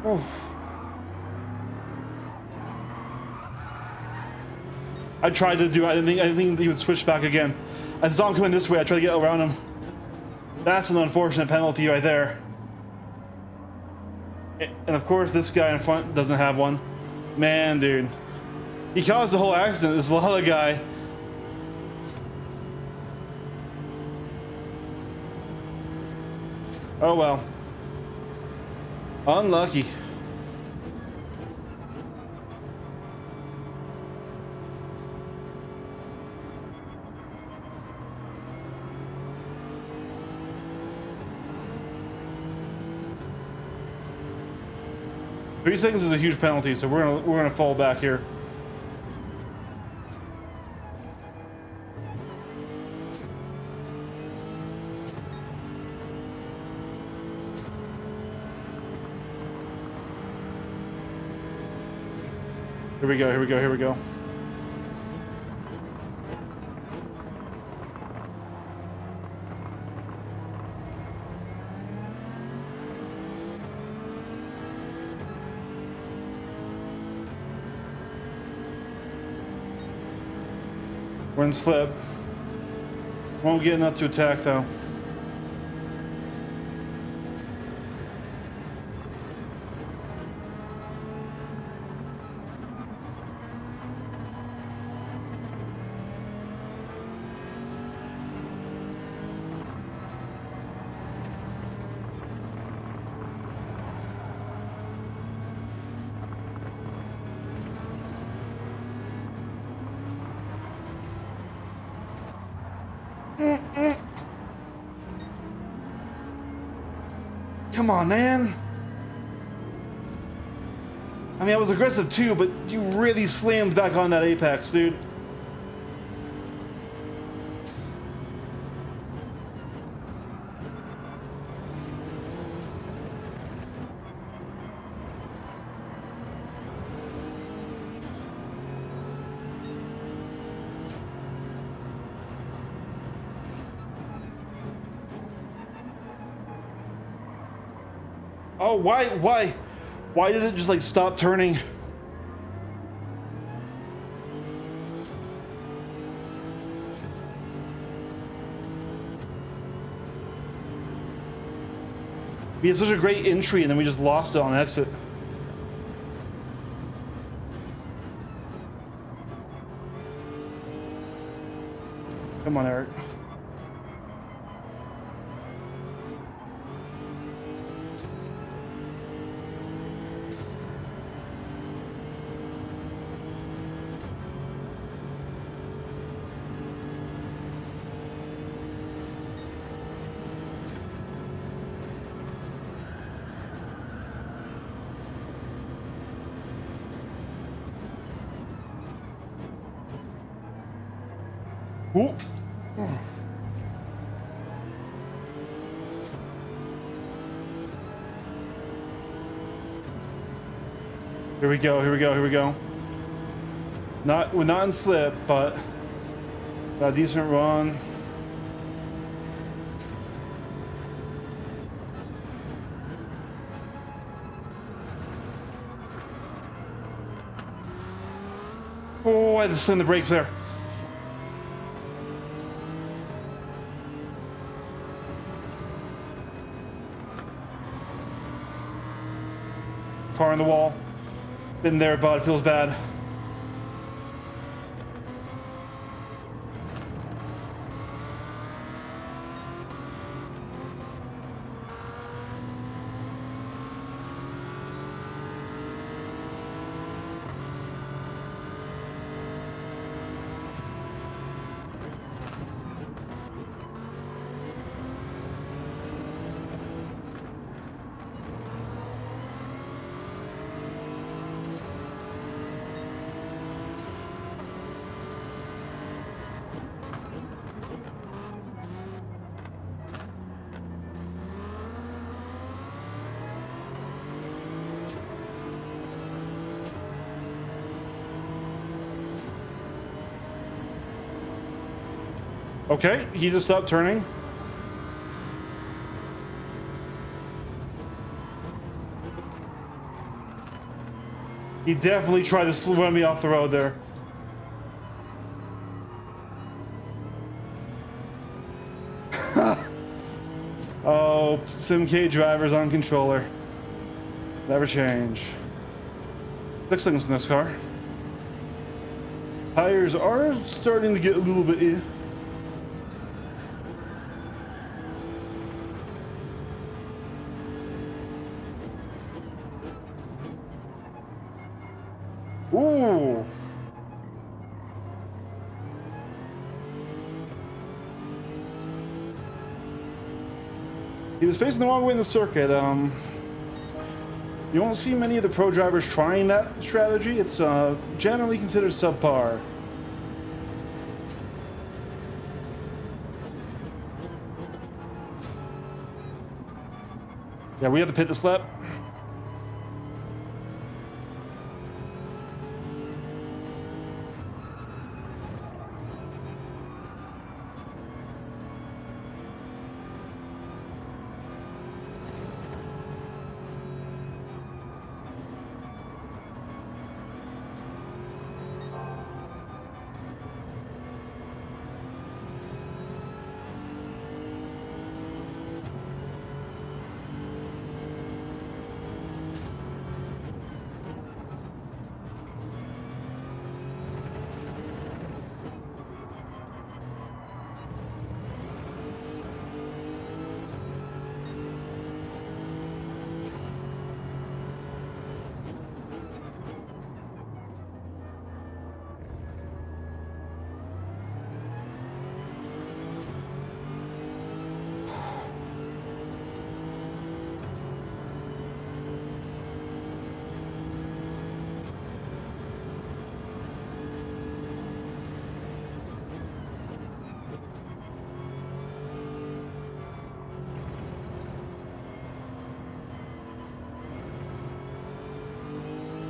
Oh. I tried to do. I didn't think he would switch back again. I saw him coming this way. I tried to get around him. That's an unfortunate penalty right there. And of course, this guy in front doesn't have one. Man, dude, he caused the whole accident. This Lala guy. Oh well. Unlucky. Three seconds is a huge penalty, so we're gonna fall back here. Here we go, here we go, here we go. We're in slip. Won't get enough to attack though. Come on, man. I mean, I was aggressive too, but you really slammed back on that apex, dude. Oh, why did it just like stop turning? We had such a great entry and then we just lost it on exit. Come on, Eric. Ooh. Here we go, here we go, here we go. We're not in slip, but got a decent run. Oh, I had to slam the brakes there. Car on the wall. Been there, but it feels bad. Okay, he just stopped turning. He definitely tried to run me off the road there. Oh, Simcade drivers on controller. Never change. 6 things in this car. Tires are starting to get a little bit... Ooh. He was facing the wrong way in the circuit. You won't see many of the pro drivers trying that strategy. It's generally considered subpar. Yeah, we have to pit this lap.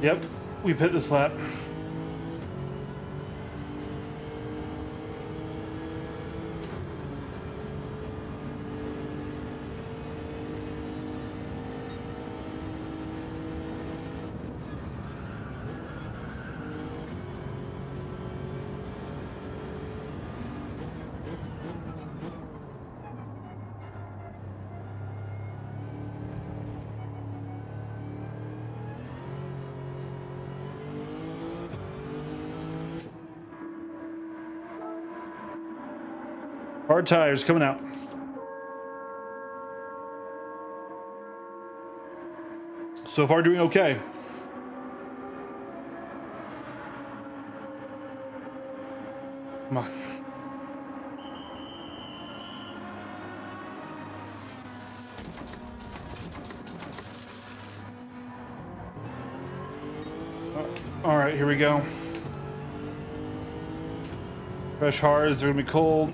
Yep, we pit this lap. Hard tires coming out. So far doing okay. Come on. All right, here we go. Fresh hards, they're gonna be cold.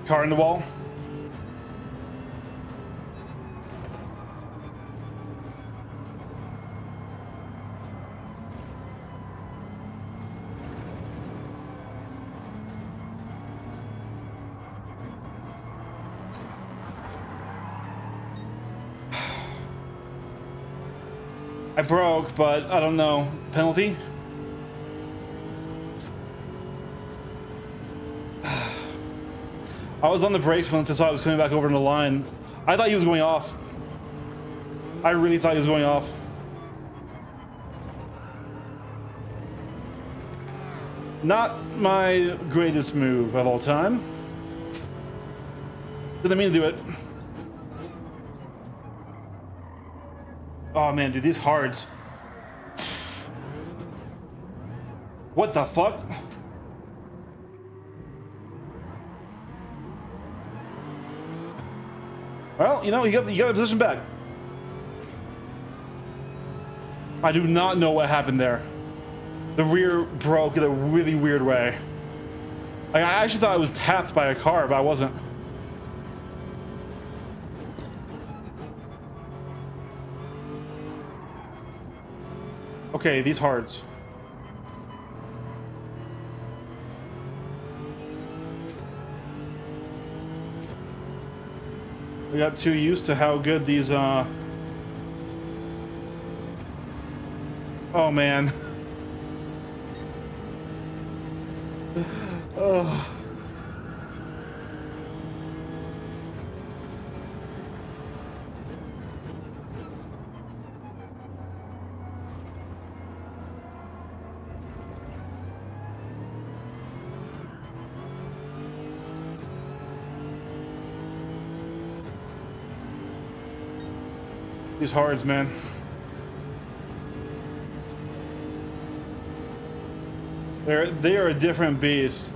Car in the wall. I broke, but I don't know. Penalty? I was on the brakes when I saw I was coming back over in the line. I thought he was going off. I really thought he was going off. Not my greatest move of all time. Didn't mean to do it. Oh man, dude, these hards. What the fuck? Well, you know, you got the position back. I do not know what happened there. The rear broke in a really weird way. I actually thought I was tapped by a car, but I wasn't. Okay, these hards. We got too used to how good these, oh man. Oh. These hards, man. They are a different beast.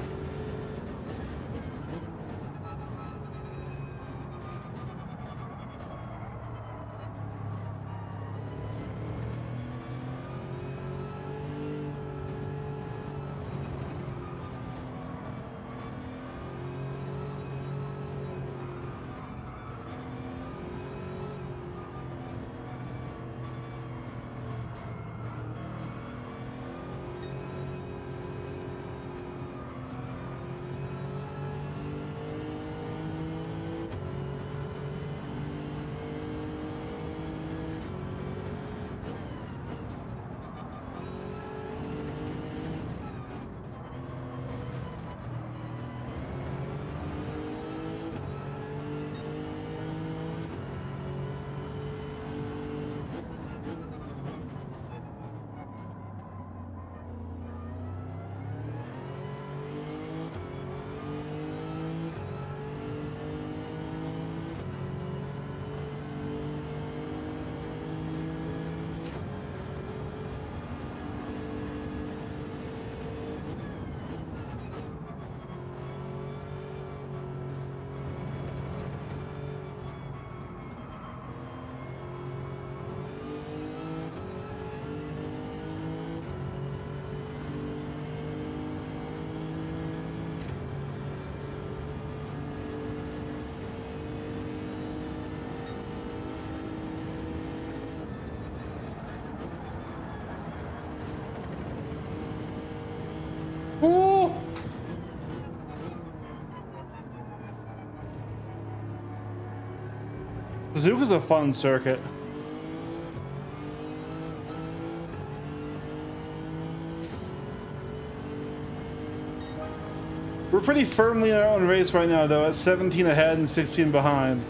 Ooh. Suzuka's a fun circuit. We're pretty firmly in our own race right now, though, at 17 ahead and 16 behind.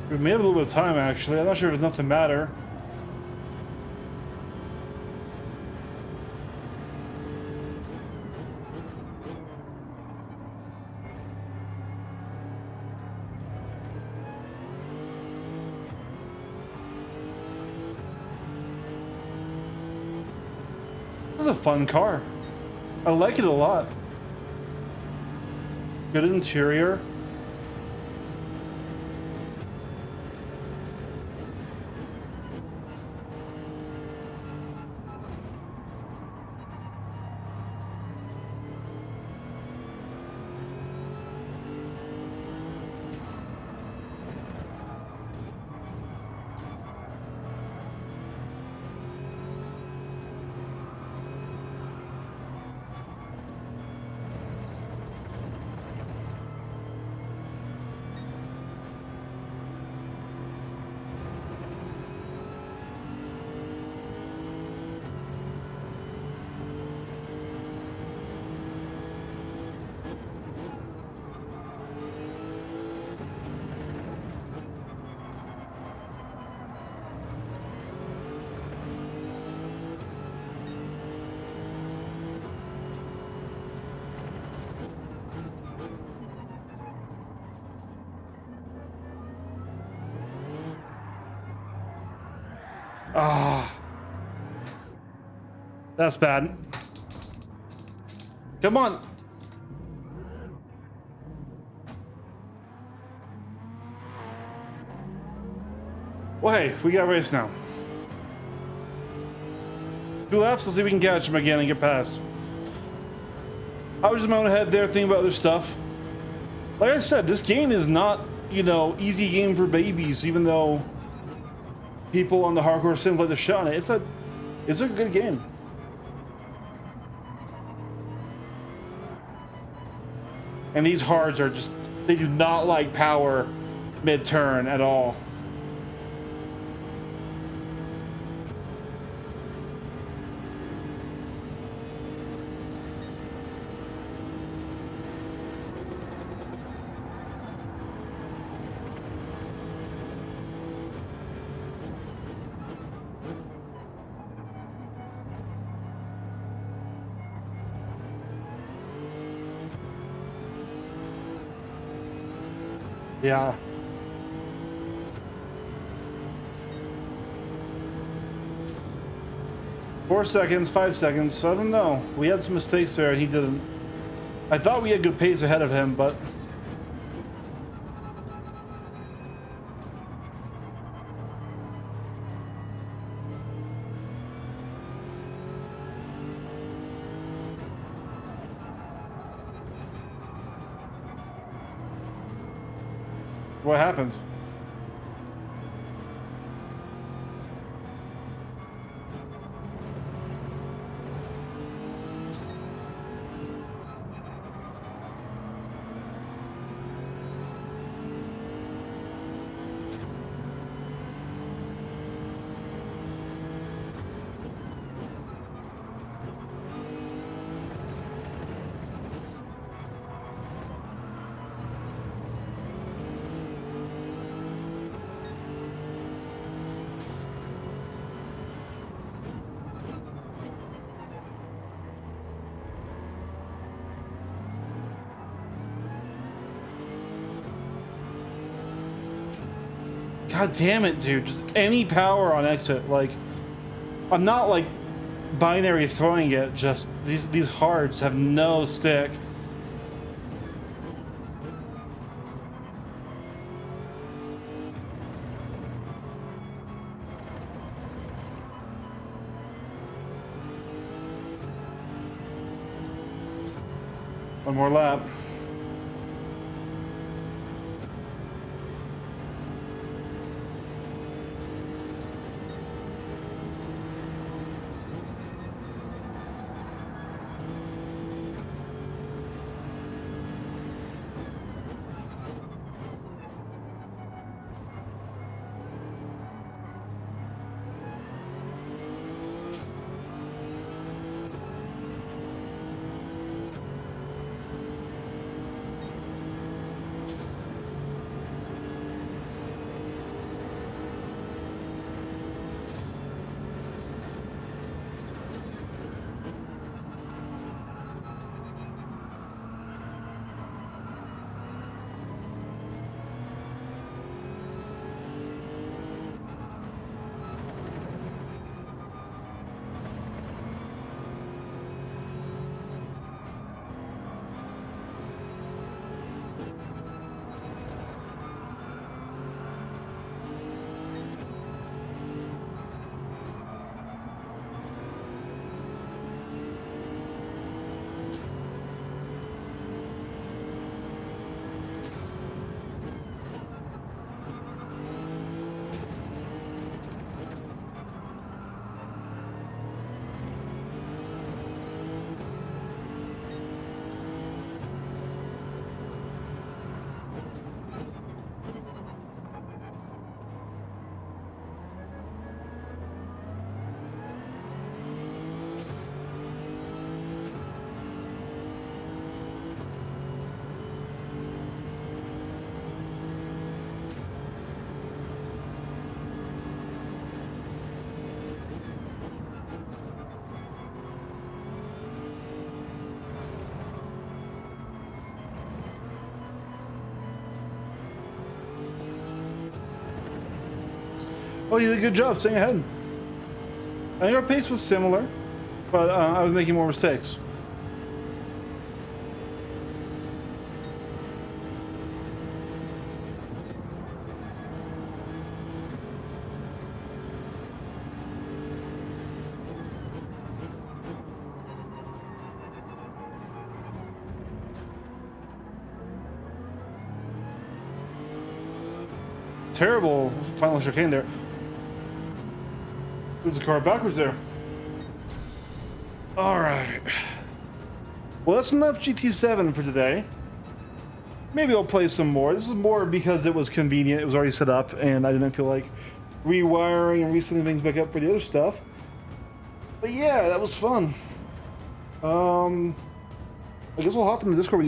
We may have a little bit of time, actually. I'm not sure if it's enough to matter. This is a fun car. I like it a lot. Good interior. Ah, that's bad. Come on. Well, hey, we got a race now. 2 laps, let's see if we can catch him again and get past. I was just in my own head there thinking about other stuff. Like I said, this game is not, you know, easy game for babies, even though people on the hardcore sims like to shit on it. It's a good game. And these hards are just, they do not like power mid-turn at all. Yeah. Four seconds, 5 seconds. I don't know. We had some mistakes there, and he didn't. I thought we had good pace ahead of him, but what happened? God damn it, dude. Just any power on exit. Like, I'm not like binary throwing it, just these hards have no stick. One more lap. Oh, you did a good job staying ahead. I think our pace was similar, but I was making more mistakes. Terrible final chicane there. There's a car backwards there. All right. Well, that's enough GT7 for today. Maybe I'll play some more. This is more because it was convenient. It was already set up, and I didn't feel like rewiring and resetting things back up for the other stuff. But yeah, that was fun. I guess we'll hop into Discord with you guys.